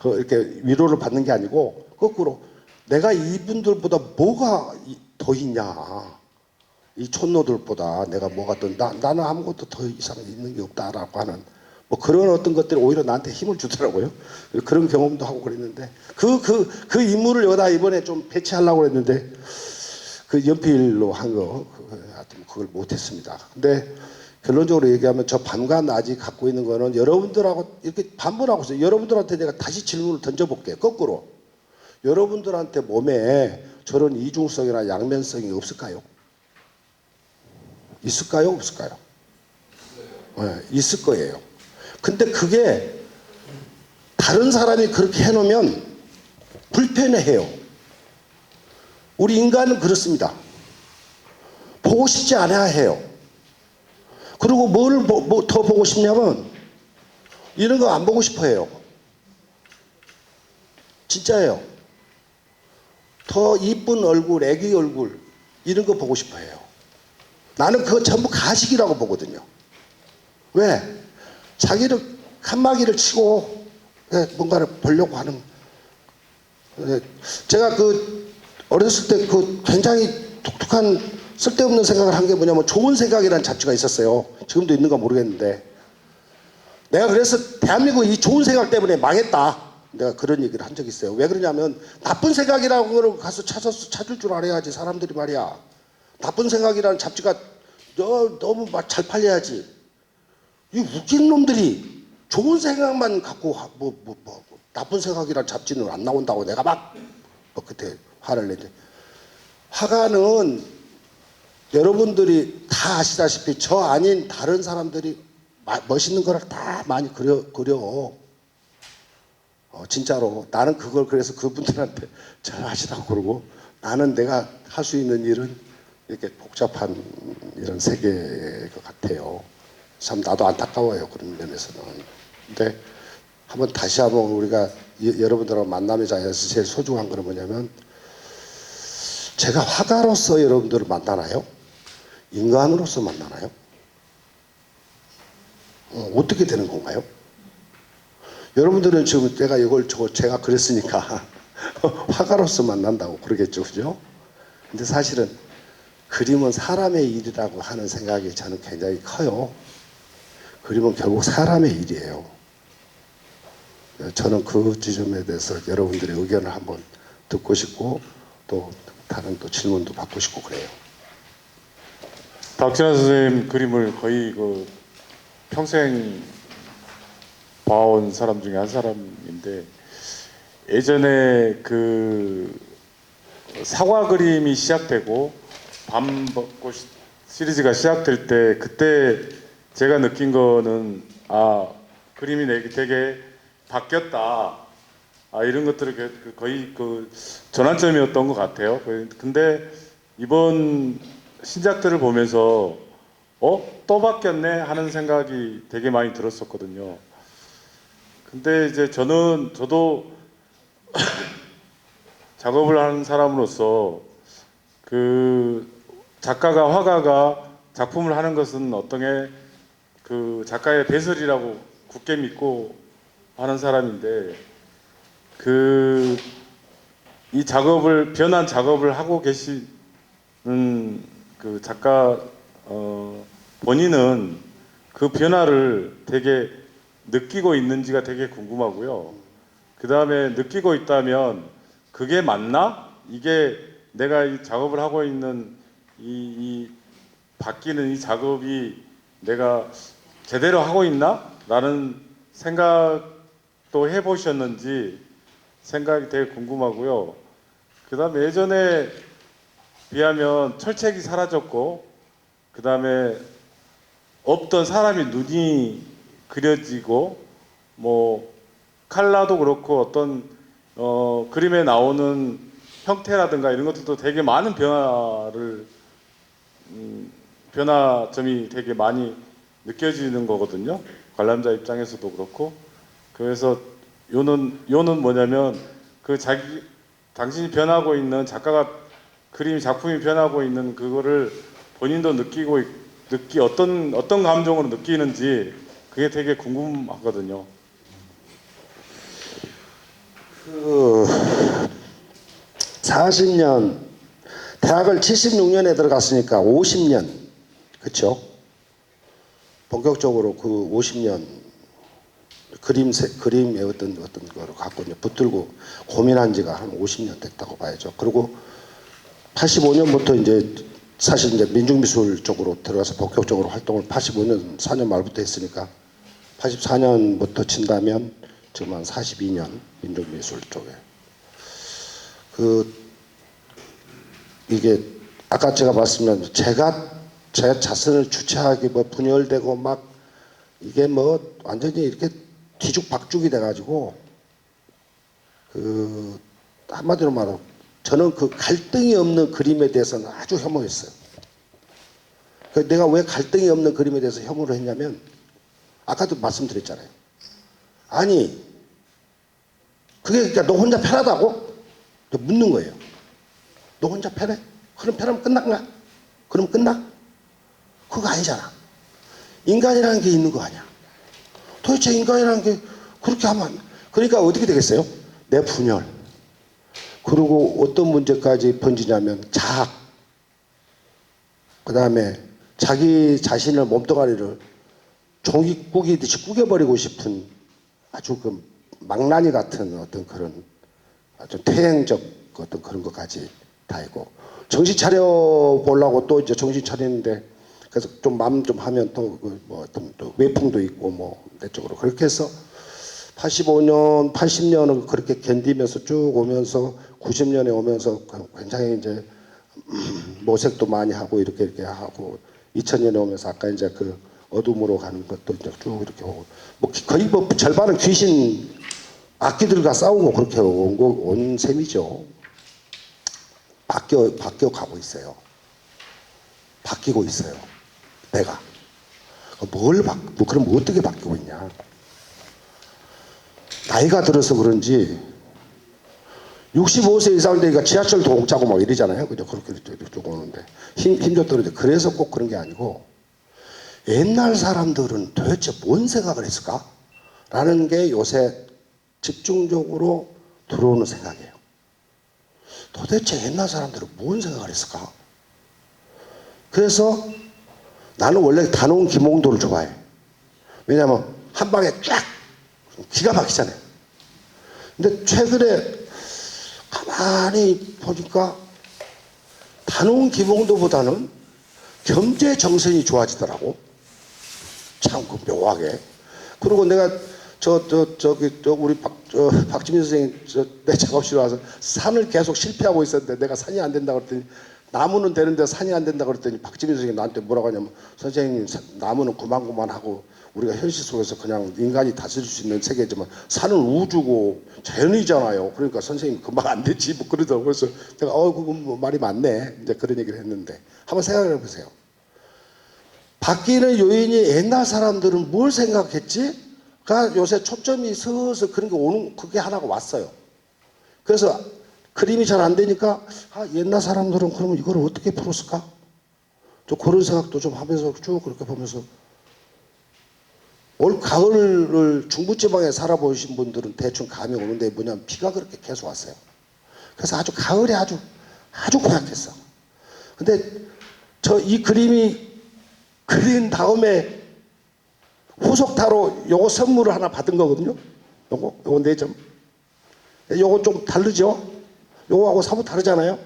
이렇게 위로를 받는 게 아니고 거꾸로 내가 이분들보다 뭐가 더 있냐. 이 촌노들보다 내가 뭐가 더 나는 아무것도 더 이상 있는 게 없다라고 하는 뭐 그런 어떤 것들이 오히려 나한테 힘을 주더라고요. 그런 경험도 하고 그랬는데 그 인물을 여기다 이번에 좀 배치하려고 했는데 그 연필로 한 거 하여튼 그걸 못했습니다. 근데 결론적으로 얘기하면 저 밤과 낮이 갖고 있는 거는 여러분들하고 이렇게 반문하고 있어요. 여러분들한테 내가 다시 질문을 던져볼게요. 거꾸로. 여러분들한테 몸에 저런 이중성이나 양면성이 없을까요? 있을까요? 없을까요? 네, 있을 거예요. 근데 그게 다른 사람이 그렇게 해놓으면 불편해해요. 우리 인간은 그렇습니다. 보고 싶지 않아야 해요. 그리고 뭘 더 보고 싶냐면 이런 거 안 보고 싶어 해요. 진짜예요. 더 이쁜 얼굴, 애기 얼굴 이런 거 보고 싶어 해요. 나는 그거 전부 가식이라고 보거든요. 왜? 자기를 칸막이를 치고 뭔가를 보려고 하는. 제가 그 어렸을 때 그 굉장히 독특한 쓸데없는 생각을 한 게 뭐냐면 좋은 생각이라는 잡지가 있었어요. 지금도 있는가 모르겠는데 내가 그래서 대한민국 이 좋은 생각 때문에 망했다. 내가 그런 얘기를 한 적이 있어요. 왜 그러냐면 나쁜 생각이라고 가서 찾을 줄 알아야지 사람들이 말이야. 나쁜 생각이라는 잡지가 너무 잘 팔려야지. 이 웃긴 놈들이 좋은 생각만 갖고 나쁜 생각이란 잡지는 안 나온다고 내가 막 그때 화를 내지. 화가는 여러분들이 다 아시다시피 저 아닌 다른 사람들이 멋있는 거를 다 많이 그려. 진짜로 나는 그걸 그래서 그분들한테 잘 하시라고 그러고 나는 내가 할 수 있는 일은 이렇게 복잡한 이런 세계의 것 같아요. 참 나도 안타까워요 그런 면에서는. 근데 다시 한번 우리가 여러분들하고 만남의 자리에서 제일 소중한 건 뭐냐면 제가 화가로서 여러분들을 만나나요? 인간으로서 만나나요? 어떻게 되는 건가요? 여러분들은 지금 제가 제가 그랬으니까 화가로서 만난다고 그러겠죠, 그죠? 근데 사실은 그림은 사람의 일이라고 하는 생각이 저는 굉장히 커요. 그림은 결국 사람의 일이에요. 저는 그 지점에 대해서 여러분들의 의견을 한번 듣고 싶고 또 다른 또 질문도 받고 싶고 그래요. 박진환 선생님 그림을 거의 그 평생 봐온 사람 중에 한 사람인데 예전에 그 사과 그림이 시작되고 밤벚꽃 시리즈가 시작될 때 그때 제가 느낀 거는 그림이 되게 바뀌었다. 이런 것들이 거의 그 전환점이었던 것 같아요. 근데 이번 신작들을 보면서 또 바뀌었네 하는 생각이 되게 많이 들었었거든요. 근데 이제 저도 작업을 하는 사람으로서 그 작가가 화가가 작품을 하는 것은 어떤 그 작가의 배설이라고 굳게 믿고 하는 사람인데 이 변한 작업을 하고 계시는 그 작가 본인은 그 변화를 되게 느끼고 있는지가 되게 궁금하고요. 그 다음에 느끼고 있다면 그게 맞나? 이게 내가 이 작업을 하고 있는 이 바뀌는 이 작업이 내가 제대로 하고 있나? 라는 생각도 해보셨는지 생각이 되게 궁금하고요. 그 다음에 예전에 비하면 철책이 사라졌고 그 다음에 없던 사람이 눈이 그려지고 뭐 칼라도 그렇고 어떤 그림에 나오는 형태라든가 이런 것들도 되게 많은 변화점이 되게 많이 느껴지는 거거든요. 관람자 입장에서도 그렇고. 그래서 요는 뭐냐면 당신이 변하고 있는 작가가 작품이 변하고 있는 그거를 본인도 어떤 감정으로 느끼는지 그게 되게 궁금하거든요. 40년 대학을 76년에 들어갔으니까 50년 그렇죠? 본격적으로 그 50년 그림의 어떤 거를 갖고 이제 붙들고 고민한 지가 한 50년 됐다고 봐야죠. 그리고 85년부터 이제 사실 이제 민중미술 쪽으로 들어가서 본격적으로 활동을 85년 4년 말부터 했으니까 84년부터 친다면 지금 한 42년 민중미술 쪽에 이게 아까 제가 말씀드린 제 자신을 주체하기 뭐 분열되고 막 이게 뭐 완전히 이렇게 뒤죽박죽이 돼가지고 한마디로 말하면 저는 그 갈등이 없는 그림에 대해서는 아주 혐오했어요. 내가 왜 갈등이 없는 그림에 대해서 혐오를 했냐면 아까도 말씀드렸잖아요. 아니 그게 그러니까 너 혼자 편하다고? 묻는 거예요. 너 혼자 편해? 그럼 편하면 끝난가? 그럼 끝나? 그거 아니잖아. 인간이라는 게 있는 거 아니야. 도대체 인간이라는 게 그렇게 하면 그러니까 어떻게 되겠어요? 내 분열. 그리고 어떤 문제까지 번지냐면 자학. 그 다음에 자기 자신을 몸뚱아리를 종이 꾸기듯이 꾸겨버리고 싶은 아주 그 망나니 같은 어떤 그런 아주 퇴행적 어떤 그런 것까지 다 있고 정신 차려 보려고 또 이제 정신 차리는데 그래서 좀 마음 좀 하면 또 뭐 어떤 또 외풍도 있고 뭐 내적으로 그렇게 해서 85년, 80년을 그렇게 견디면서 쭉 오면서 90년에 오면서 굉장히 이제 모색도 많이 하고 이렇게 하고 2000년에 오면서 아까 이제 그 어둠으로 가는 것도 이제 쭉 이렇게 오고 뭐 거의 뭐 절반은 귀신 악기들과 싸우고 그렇게 온 셈이죠. 바뀌어 가고 있어요. 바뀌고 있어요. 내가 그럼 어떻게 바뀌고 있냐? 나이가 들어서 그런지 65세 이상 되니까 지하철도 못 자고 막 이러잖아요. 그죠? 그렇게 쭉 오는데 힘도 떨어져. 그래서 꼭 그런 게 아니고 옛날 사람들은 도대체 뭔 생각을 했을까? 라는 게 요새 집중적으로 들어오는 생각이에요. 도대체 옛날 사람들은 뭔 생각을 했을까? 그래서 나는 원래 단옹 김홍도를 좋아해. 왜냐하면 한 방에 쫙 기가 막히잖아요. 근데 최근에 가만히 보니까 단옹 김홍도보다는 겸재 정선이 좋아지더라고. 참 묘하게. 그리고 내가 우리 박지민 선생님 내 작업실에 와서 산을 계속 실패하고 있었는데 내가 산이 안 된다고 그랬더니 나무는 되는데 산이 안 된다고 그랬더니 박지민 선생님이 나한테 뭐라고 하냐면 선생님 나무는 그만하고 우리가 현실 속에서 그냥 인간이 다스릴 수 있는 세계지만 산은 우주고 자연이잖아요. 그러니까 선생님 그 말 안 되지 뭐 그러더라고요. 그래서 내가 그건 뭐 말이 맞네 이제 그런 얘기를 했는데 한번 생각해 보세요. 바뀌는 요인이 옛날 사람들은 뭘 생각했지? 가 요새 초점이 슬슬 그런 게 오는 그게 하나가 왔어요. 그래서 그림이 잘 안 되니까 옛날 사람들은 그러면 이걸 어떻게 풀었을까? 좀 그런 생각도 좀 하면서 쭉 그렇게 보면서 올 가을을 중부지방에 살아보신 분들은 대충 감이 오는데 뭐냐면 비가 그렇게 계속 왔어요. 그래서 아주 가을에 아주 고약했어. 근데 이 그림이 그린 다음에 후속타로 요거 선물을 하나 받은 거거든요. 요거 4점. 요거 좀 다르죠? 요거하고 사뭇 다르잖아요.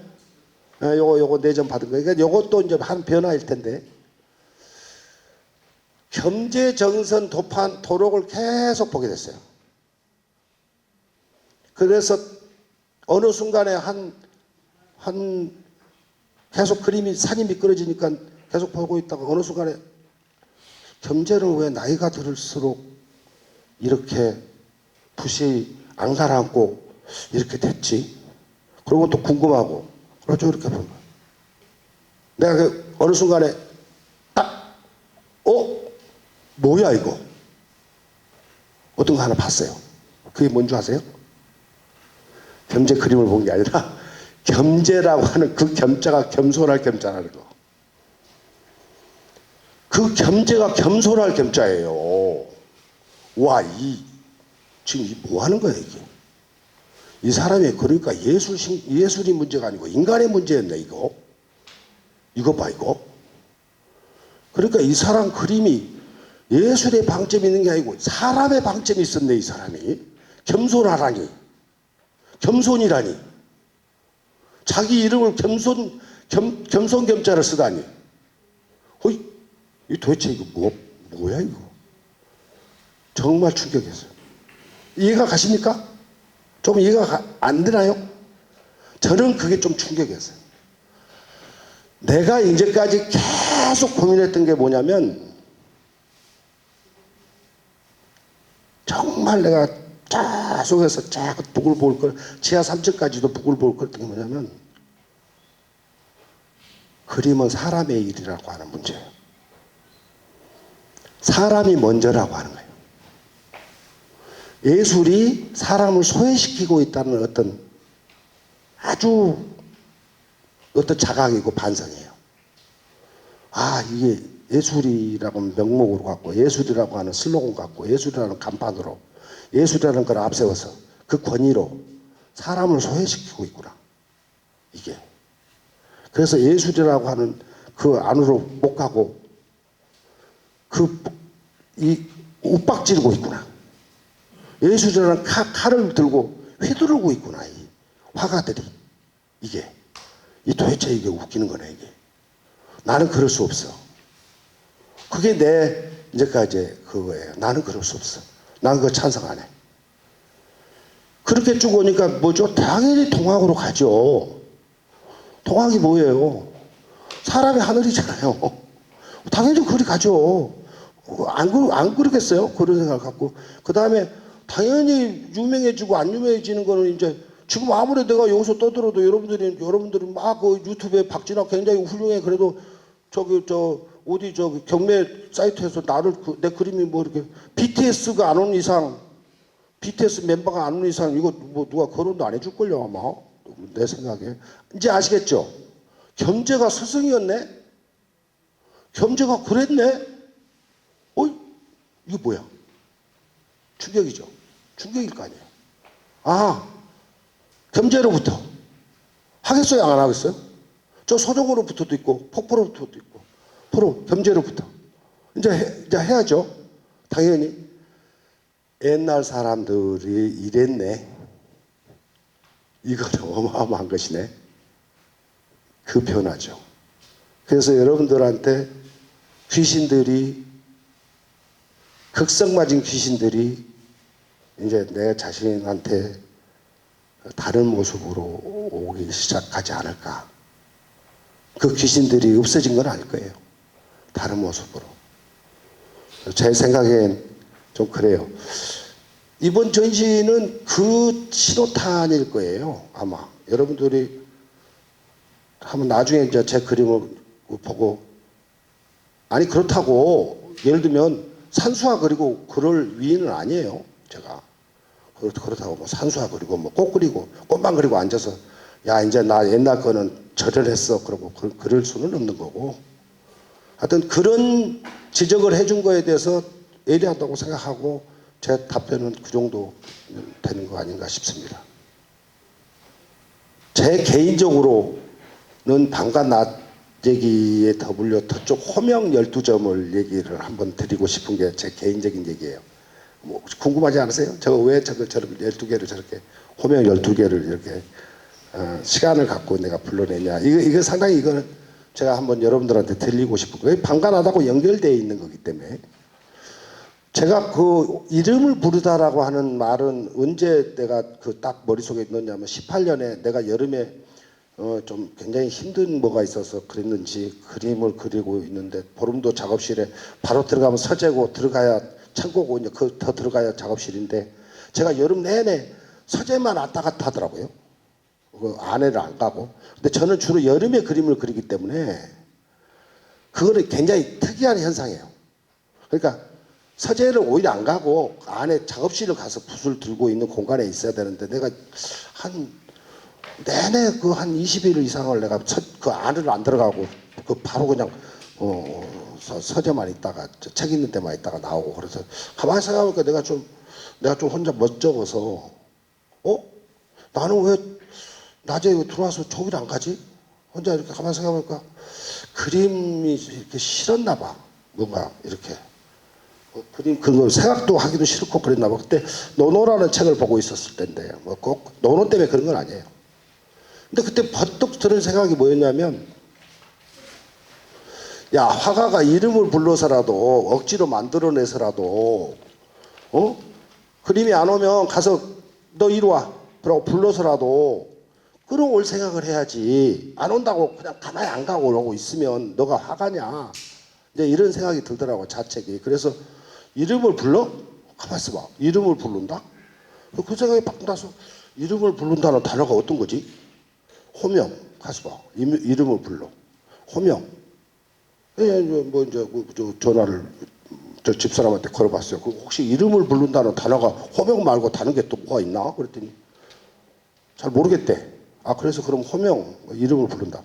요거 4점 받은 거예요. 그러니까 요것도 이제 한 변화일 텐데. 겸재정선 도록을 계속 보게 됐어요. 그래서 어느 순간에 계속 그림이 산이 미끄러지니까 계속 보고 있다가 어느 순간에 겸재를 왜 나이가 들을수록 이렇게 붓이 안 가라앉고 이렇게 됐지? 그런 것도 궁금하고 그렇죠 이렇게 보면 내가 어느 순간에 뭐야 이거? 어떤 거 하나 봤어요. 그게 뭔지 아세요? 겸재 그림을 본 게 아니라 겸재라고 하는 그 겸자가 겸손할 겸자라는 거. 그 겸재가 겸손할 겸자예요. 와, 지금 뭐 하는 거야, 이게? 이 사람이 그러니까 예술이 문제가 아니고 인간의 문제였네, 이거. 이거 봐, 이거. 그러니까 이 사람 그림이 예술의 방점이 있는 게 아니고 사람의 방점이 있었네. 이 사람이 겸손하라니, 겸손이라니, 자기 이름을 겸손겸자를 쓰다니. 이 도대체 이거 뭐야 이거? 정말 충격이었어요. 이해가 가십니까? 좀 이해가 안 되나요? 저는 그게 좀 충격이었어요. 내가 이제까지 계속 고민했던 게 뭐냐면, 정말 내가 계속해서 자꾸 북을 볼 걸, 지하 3층까지도 북을 볼 걸 했던 게 뭐냐면, 그림은 사람의 일이라고 하는 문제예요. 사람이 먼저라고 하는 거예요. 예술이 사람을 소외시키고 있다는 어떤 아주 어떤 자각이고 반성이에요. 아, 이게 예술이라고 하는 명목으로 갖고, 예술이라고 하는 슬로건 갖고, 예술이라는 간판으로, 예술이라는 걸 앞세워서 그 권위로 사람을 소외시키고 있구나. 이게. 그래서 예술이라고 하는 그 안으로 못 가고 이 윽박지르고 있구나. 예술이라는 칼을 들고 휘두르고 있구나. 이 화가들이. 이게. 도대체 이게 웃기는 거네, 이게. 나는 그럴 수 없어. 그게 내 이제까지 그거예요. 나는 그럴 수 없어. 나는 그거 찬성 안 해. 그렇게 쭉 오니까 뭐죠? 당연히 동학으로 가죠. 동학이 뭐예요? 사람의 하늘이잖아요. 당연히 그리 가죠. 안 그러겠어요? 그런 생각을 갖고. 그 다음에 당연히 유명해지고 안 유명해지는 거는 이제 지금 아무리 내가 여기서 떠들어도 여러분들이 막 그 유튜브에 박진학 굉장히 훌륭해. 그래도 어디 경매 사이트에서 내 그림이 뭐 이렇게 BTS가 안 오는 이상, BTS 멤버가 안 오는 이상 이거 뭐 누가 거론도 안 해줄걸요 아마. 내 생각에. 이제 아시겠죠? 겸재가 스승이었네? 겸재가 그랬네? 이거 뭐야? 충격이죠? 충격일 거 아니에요? 아, 겸재로부터 하겠어요? 안 하겠어요? 저 서정으로부터도 있고 폭포로부터도 있고 겸재로부터 이제 해야죠. 당연히 옛날 사람들이 이랬네. 이거는 어마어마한 것이네. 그 변화죠. 그래서 여러분들한테 극성맞은 귀신들이 이제 내 자신한테 다른 모습으로 오기 시작하지 않을까. 그 귀신들이 없어진 건 아닐 거예요. 다른 모습으로. 제 생각엔 좀 그래요. 이번 전시는 그 신호탄일 거예요. 아마 여러분들이 한번 나중에 이제 제 그림을 보고, 아니 그렇다고 예를 들면 산수화 그리고 그럴 위인은 아니에요. 제가 그렇다고 뭐 산수화 그리고 뭐 꽃 그리고 꽃만 그리고 앉아서 야 이제 나 옛날 거는 절연했어 그러고 그럴 수는 없는 거고, 하여튼 그런 지적을 해준 거에 대해서 예리하다고 생각하고 제 답변은 그 정도 되는 거 아닌가 싶습니다. 제 개인적으로는 방과 낮 얘기에 더불려 저쪽 호명 12점을 얘기를 한번 드리고 싶은 게 제 개인적인 얘기예요. 뭐 궁금하지 않으세요? 제가 왜 저렇게 12개를 저렇게 호명 12개를 이렇게 시간을 갖고 내가 불러내냐. 이거 상당히 이거는 제가 한번 여러분들한테 들리고 싶은 거예요. 방과 낮하고 연결되어 있는 거기 때문에. 제가 그 이름을 부르다라고 하는 말은 언제 내가 그 딱 머릿속에 넣냐면 18년에 내가 여름에 좀 굉장히 힘든 뭐가 있어서 그랬는지 그림을 그리고 있는데 보름도 작업실에 바로 들어가면 서재고 들어가야 창고고 이제 더 들어가야 작업실인데 제가 여름 내내 서재만 왔다 갔다 하더라고요. 그 안에를 안 가고. 근데 저는 주로 여름에 그림을 그리기 때문에 그거는 굉장히 특이한 현상이에요. 그러니까 서재를 오히려 안 가고 안에 작업실을 가서 붓을 들고 있는 공간에 있어야 되는데 내가 내내 그 한 20일 이상을 내가 그 안을 안 들어가고 그 바로 그냥 서재만 있다가 책 있는 데만 있다가 나오고. 그래서 가만히 생각해보니까 내가 좀 혼자 멋쩍어서 나는 왜 낮에 들어와서 저기를 안 가지? 혼자 이렇게 가만히 생각해보니까 그림이 이렇게 싫었나 봐. 뭔가 이렇게 그림 그거 생각도 하기도 싫고 그랬나 봐. 그때 노노라는 책을 보고 있었을 텐데 뭐 꼭 노노 때문에 그런 건 아니에요. 근데 그때 번뜩 드는 생각이 뭐였냐면, 야, 화가가 이름을 불러서라도 억지로 만들어내서라도 그림이 안 오면 가서 너 이리 와 그러고 불러서라도 끌어올 생각을 해야지. 안 온다고 그냥 가만히 안 가고 그러고 있으면 너가 화가냐, 이제 이런 생각이 들더라고, 자책이. 그래서 이름을 불러? 가만 있어봐. 이름을 부른다? 그 생각이 팍 나서, 이름을 부른다는 단어가 어떤 거지? 호명. 가서 봐. 이름을 불러. 호명. 뭐 이제 저 전화를 저 집사람한테 걸어봤어요. 그 혹시 이름을 부른다는 단어가 호명 말고 다른 게 또 뭐가 있나? 그랬더니 잘 모르겠대. 아, 그래서 그럼 호명, 이름을 부른다.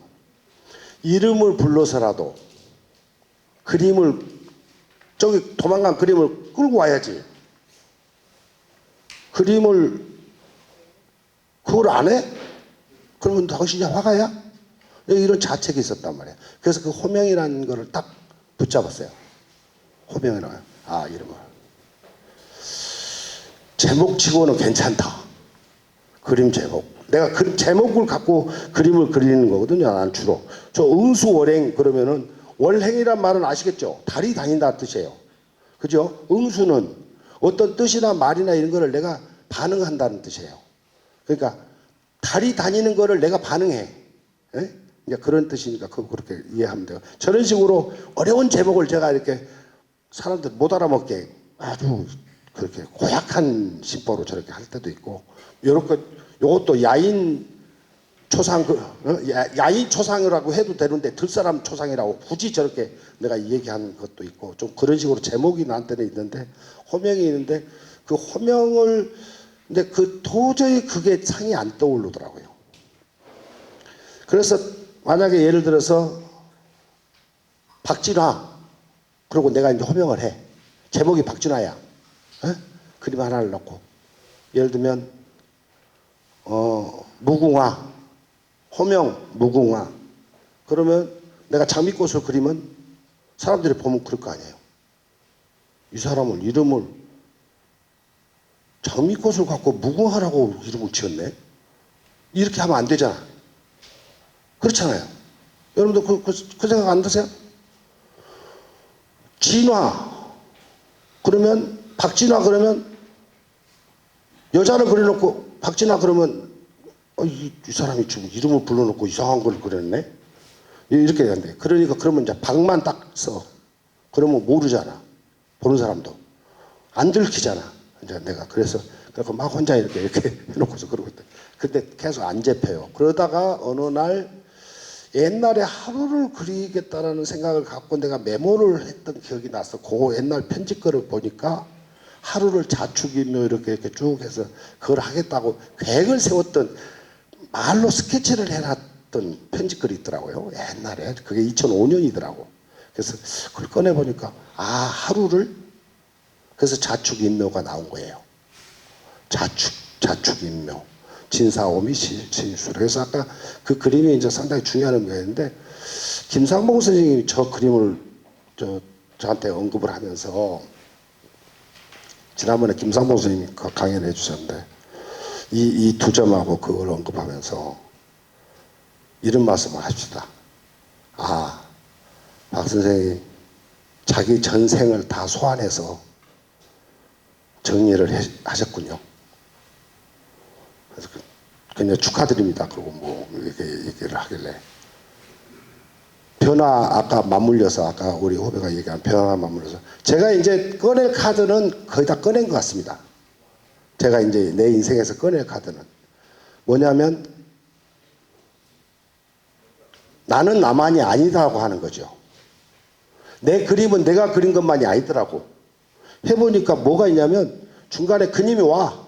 이름을 불러서라도 그림을, 저기 도망간 그림을 끌고 와야지. 그림을 그걸 안 해? 그러면 당신이 화가야? 이런 자책이 있었단 말이에요. 그래서 그 호명이라는 거를 딱 붙잡았어요. 호명이라는, 아, 이름을. 제목치고는 괜찮다. 그림 제목. 내가 그 제목을 갖고 그림을 그리는 거거든요. 난 주로. 저 응수월행 그러면은, 월행이란 말은 아시겠죠? 달이 다닌다는 뜻이에요. 그죠? 응수는 어떤 뜻이나 말이나 이런 거를 내가 반응한다는 뜻이에요. 그러니까 달이 다니는 거를 내가 반응해. 예? 이제 그런 뜻이니까 그렇게 이해하면 돼요. 저런 식으로 어려운 제목을 제가 이렇게 사람들 못 알아먹게 아주 그렇게 고약한 심보로 저렇게 할 때도 있고, 요것도 야인 초상, 야인 초상이라고 해도 되는데 들사람 초상이라고 굳이 저렇게 내가 얘기한 것도 있고, 좀 그런 식으로 제목이 나한테는 있는데, 호명이 있는데, 그 호명을, 근데 도저히 그게 상이 안 떠오르더라고요. 그래서 만약에 예를 들어서 박진화, 그리고 내가 이제 호명을 해. 제목이 박진화야. 에? 그림 하나를 넣고. 예를 들면, 무궁화, 호명, 무궁화. 그러면 내가 장미꽃을 그리면 사람들이 보면 그럴 거 아니에요. 이 사람을, 이름을, 장미꽃을 갖고 무궁화라고 이름을 지었네? 이렇게 하면 안 되잖아. 그렇잖아요. 여러분들 그 생각 안 드세요? 진화. 그러면, 박진화 그러면, 여자를 그려놓고, 박진화 그러면, 이 사람이 지금 이름을 불러놓고 이상한 걸 그렸네? 이렇게 해야 돼. 그러니까 그러면 이제 박만 딱 써. 그러면 모르잖아. 보는 사람도. 안 들키잖아. 이제 내가 그래서 막 혼자 이렇게 해놓고서 그러고 있다. 근데 계속 안 잡혀요. 그러다가 어느 날 옛날에 하루를 그리겠다라는 생각을 갖고 내가 메모를 했던 기억이 나서 그 옛날 편지 거를 보니까 하루를 자축이며 이렇게 쭉 해서 그걸 하겠다고 계획을 세웠던, 말로 스케치를 해놨던 편지글이 있더라고요. 옛날에. 그게 2005년이더라고. 그래서 그걸 꺼내보니까, 아, 하루를? 그래서 자축인묘가 나온 거예요. 자축인묘. 진사오미 진술. 그래서 아까 그 그림이 이제 상당히 중요한 의미였는데, 김상봉 선생님이 저 그림을 저한테 언급을 하면서, 지난번에 김상봉 선생님이 강연을 해주셨는데, 이 두 점하고 그걸 언급하면서 이런 말씀을 합시다. 아, 박 선생이 자기 전생을 다 소환해서 정리를 하셨군요. 그래서 그냥 축하드립니다. 그리고 뭐 이렇게 얘기를 하길래, 변화, 아까 맞물려서, 아까 우리 후배가 얘기한 변화 맞물려서 제가 이제 꺼낼 카드는 거의 다 꺼낸 것 같습니다. 제가 이제 내 인생에서 꺼낼 카드는 뭐냐면, 나는 나만이 아니다고 하는 거죠. 내 그림은 내가 그린 것만이 아니더라고. 해보니까 뭐가 있냐면, 중간에 그림이 와.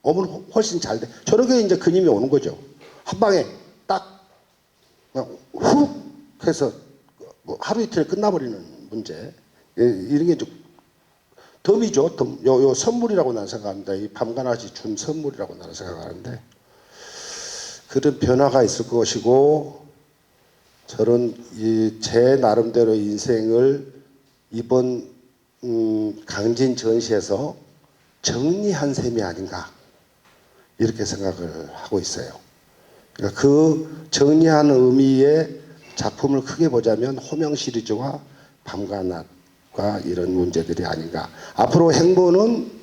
오면 훨씬 잘 돼. 저렇게 이제 그림이 오는 거죠. 한 방에 딱, 훅 해서 뭐 하루 이틀 끝나버리는 문제. 이런 게 좀 덤이죠. 덤. 요 선물이라고 나는 생각합니다. 이 밤가나지 준 선물이라고 나는 생각하는데, 그런 변화가 있을 것이고, 저는 제 나름대로 인생을 이번 강진 전시에서 정리한 셈이 아닌가 이렇게 생각을 하고 있어요. 그러니까 그 정리하는 의미의 작품을 크게 보자면 호명 시리즈와 밤과 낮과 이런 문제들이 아닌가. 앞으로 행보는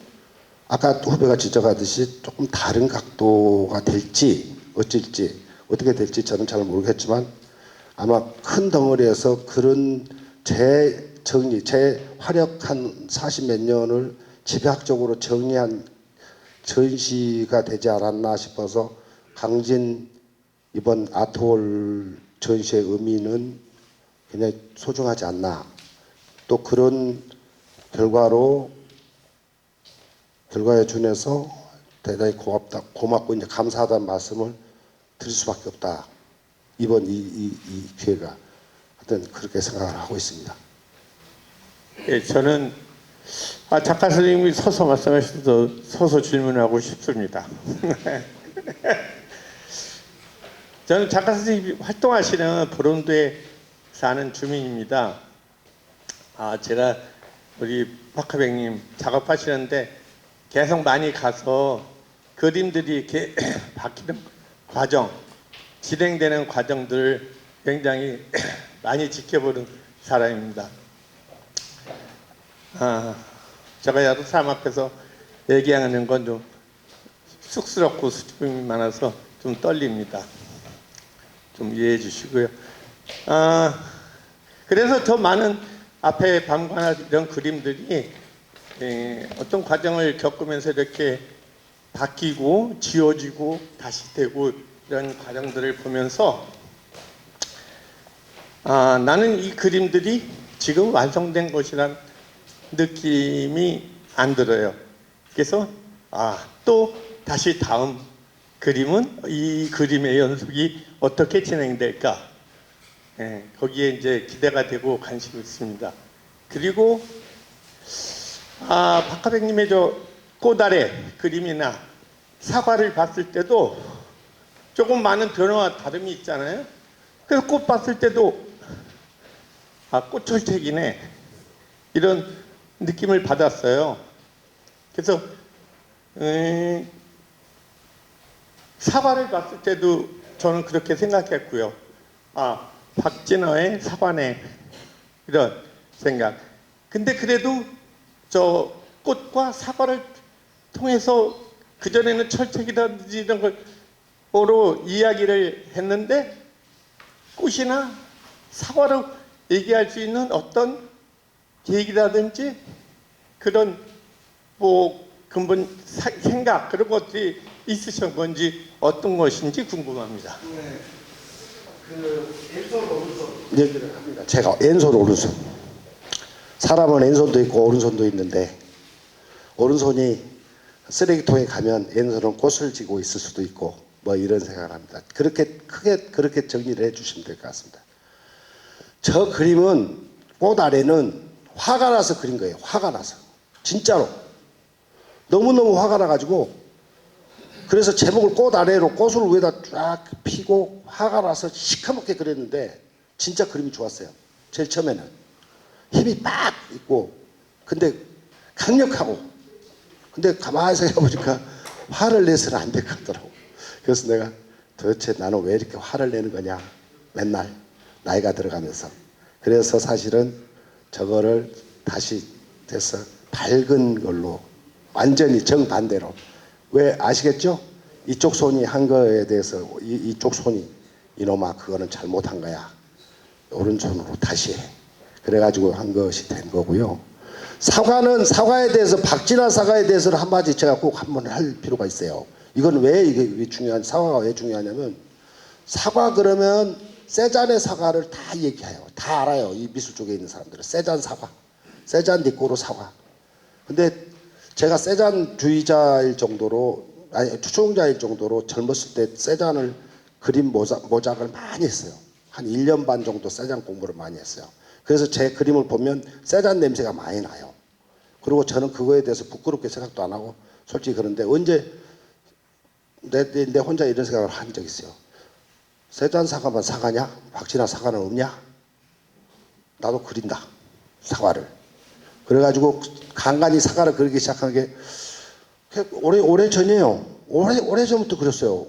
아까 후배가 지적하듯이 조금 다른 각도가 될지 어쩔지 어떻게 될지 저는 잘 모르겠지만 아마 큰 덩어리에서 그런 재정리, 재활약한 40몇 년을 집약적으로 정리한 전시가 되지 않았나 싶어서 강진 이번 아트홀 전시의 의미는 굉장히 소중하지 않나. 또 그런 결과에 준해서 대단히 고맙고 이제 감사하다는 말씀을 드릴 수밖에 없다. 이번 이 기회가 하여튼 그렇게 생각을 하고 있습니다. 예, 저는 작가 선생님이 서서 말씀하셔도 서서 질문하고 싶습니다. 저는 작가 선생님이 활동하시는 보론도에 사는 주민입니다. 제가 우리 박하백님 작업하시는데 계속 많이 가서 그림들이 이렇게 바뀌는 과정, 진행되는 과정들을 굉장히 많이 지켜보는 사람입니다. 제가 여러 사람 앞에서 얘기하는 건 좀 쑥스럽고 수줍음이 많아서 좀 떨립니다. 좀 이해해 주시고요. 그래서 더 많은 앞에 밤과 이런 그림들이 어떤 과정을 겪으면서 이렇게 바뀌고 지워지고 다시 되고 이런 과정들을 보면서 나는 이 그림들이 지금 완성된 것이란 느낌이 안 들어요. 그래서 또 다시 다음 그림은 이 그림의 연속이 어떻게 진행될까? 거기에 이제 기대가 되고 관심이 있습니다. 그리고 박하백님의 저 꽃아래 그림이나 사과를 봤을 때도 조금 많은 변화와 다름이 있잖아요. 그래서 꽃 봤을 때도 꽃철책이네 이런 느낌을 받았어요. 그래서 사과를 봤을 때도 저는 그렇게 생각했고요. 박진어의 사과네 이런 생각. 근데 그래도 저 꽃과 사과를 통해서 그전에는 철책이라든지 이런 걸로 이야기를 했는데 꽃이나 사과로 얘기할 수 있는 어떤 계획이라든지 그런 근본 생각 그런 것들이 있으신 건지 어떤 것인지 궁금합니다. 왼손 오른손 얘기를 합니다. 제가 왼손 오른손. 사람은 왼손도 있고 오른손도 있는데 오른손이 쓰레기통에 가면 왼손은 꽃을 쥐고 있을 수도 있고 뭐 이런 생각을 합니다. 그렇게 정리를 해주시면 될 것 같습니다. 저 그림은 꽃 아래는 화가 나서 그린 거예요. 화가 나서 진짜로 너무너무 화가 나가지고 그래서 제목을 꽃 아래로 꽃을 위에다 쫙 피고 화가 나서 시커멓게 그렸는데 진짜 그림이 좋았어요. 제일 처음에는 힘이 빡 있고 근데 강력하고 근데 가만히 생각해보니까 화를 내서는 안 될 것 같더라고. 그래서 내가 도대체 나는 왜 이렇게 화를 내는 거냐 맨날 나이가 들어가면서. 그래서 사실은 저거를 다시 돼서 밝은 걸로 완전히 정반대로. 왜 아시겠죠? 이쪽 손이 한 거에 대해서 이쪽 손이 이놈아 그거는 잘못한 거야. 오른손으로 다시 해. 그래가지고 한 것이 된 거고요. 사과에 대해서 박진아 사과에 대해서는 한마디 제가 꼭 한번 할 필요가 있어요. 이건 왜 이게 중요한 사과가 왜 중요하냐면 사과 그러면 세잔의 사과를 다 얘기해요. 다 알아요. 이 미술 쪽에 있는 사람들은 세잔 사과, 세잔 니꼬르 사과. 근데 제가 세잔주의자일 정도로 추종자일 정도로 젊었을 때 세잔을 그림 모작을 많이 했어요. 한 1년 반 정도 세잔 공부를 많이 했어요. 그래서 제 그림을 보면 세잔 냄새가 많이 나요. 그리고 저는 그거에 대해서 부끄럽게 생각도 안 하고 솔직히 그런데 언제 내 혼자 이런 생각을 한 적이 있어요. 세잔 사과만 사과냐? 박진아 사과는 없냐? 나도 그린다. 사과를. 그래가지고 간간히 사과를 그리기 시작한 게 오래 전이에요. 오래 전부터 그랬어요.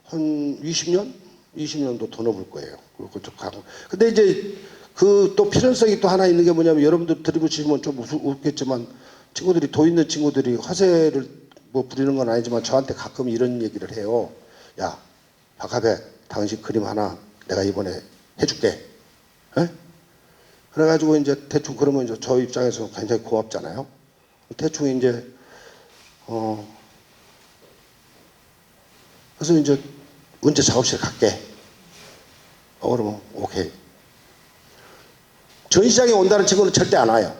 한 20년도 더 넘을 거예요. 근데 이제 그 또 필연성이 또 하나 있는 게 뭐냐면, 여러분들 들이보시면 좀 웃겠지만, 친구들이 도 있는 친구들이 화세를 뭐 부리는 건 아니지만 저한테 가끔 이런 얘기를 해요. 야, 박하배, 당신 그림 하나 내가 이번에 해줄게. 에? 그래가지고 이제 대충 그러면 이제 저 입장에서 굉장히 고맙잖아요. 대충 이제 그래서 이제 언제 작업실 갈게. 그러면 오케이. 전시장에 온다는 친구는 절대 안 와요.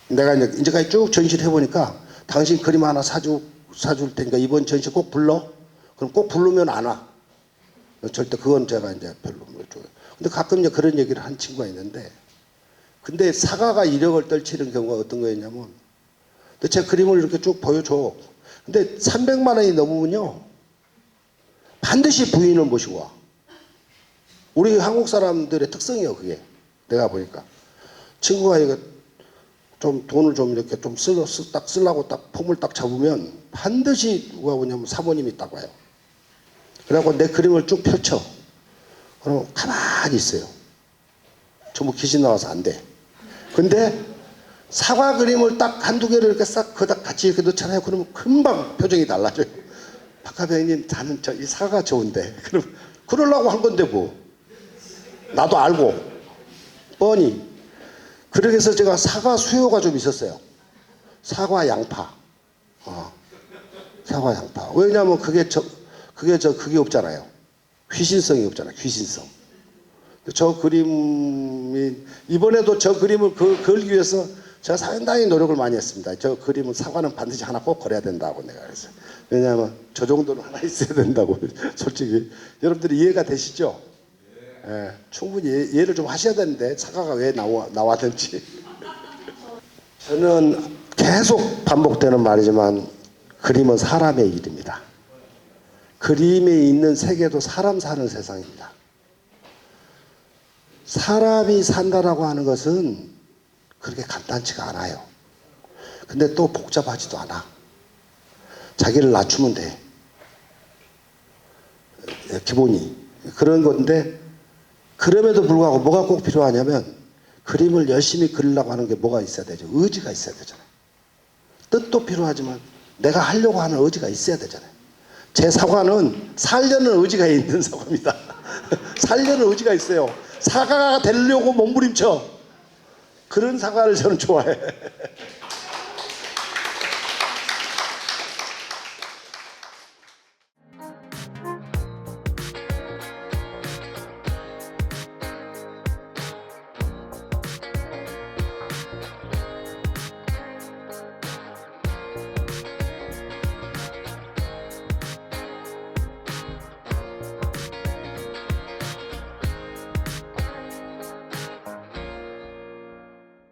내가 이제까지 쭉 전시를 해보니까 당신 그림 하나 사줄 테니까 이번 전시 꼭 불러. 그럼 꼭 부르면 안 와. 절대 그건 제가 이제 별로 못 줘요. 근데 가끔 이제 그런 얘기를 한 친구가 있는데, 근데 사과가 이력을 떨치는 경우가 어떤 거였냐면, 제 그림을 이렇게 쭉 보여줘. 근데 300만 원이 넘으면요, 반드시 부인을 모시고 와. 우리 한국 사람들의 특성이에요, 그게. 내가 보니까. 친구가 이거 좀 돈을 좀 이렇게 좀 딱 쓰려고 딱 폼을 딱 잡으면 반드시 누가 오냐면 사모님이 딱 와요. 그래갖고 내 그림을 쭉 펼쳐. 그럼 가만히 있어요. 전부 귀신 나와서 안 돼. 근데 사과 그림을 딱 한두 개를 이렇게 싹 그닥 같이 이렇게 넣잖아요. 그러면 금방 표정이 달라져요. 박하배님, 나는 이 사과가 좋은데. 그럼 그러려고 한 건데 뭐. 나도 알고. 뻔히. 그렇게 해서 제가 사과 수요가 좀 있었어요. 사과 양파. 사과 양파. 왜냐면 그게 없잖아요. 귀신성이 없잖아요. 귀신성. 저 그림이, 이번에도 저 그림을 걸기 위해서 제가 상당히 노력을 많이 했습니다. 저 그림은 사과는 반드시 하나 꼭 걸어야 된다고 내가 그랬어요. 왜냐하면 저 정도는 하나 있어야 된다고. 솔직히. 여러분들이 이해가 되시죠? 예, 충분히 이해를 좀 하셔야 되는데, 사과가 왜 나왔는지. 저는 계속 반복되는 말이지만, 그림은 사람의 일입니다. 그림에 있는 세계도 사람 사는 세상입니다. 사람이 산다라고 하는 것은 그렇게 간단치가 않아요. 근데 또 복잡하지도 않아. 자기를 낮추면 돼. 기본이. 그런 건데, 그럼에도 불구하고 뭐가 꼭 필요하냐면, 그림을 열심히 그리려고 하는 게 뭐가 있어야 되죠? 의지가 있어야 되잖아요. 뜻도 필요하지만 내가 하려고 하는 의지가 있어야 되잖아요. 제 사과는 살려는 의지가 있는 사과입니다. 살려는 의지가 있어요. 사과가 되려고 몸부림쳐. 그런 사과를 저는 좋아해.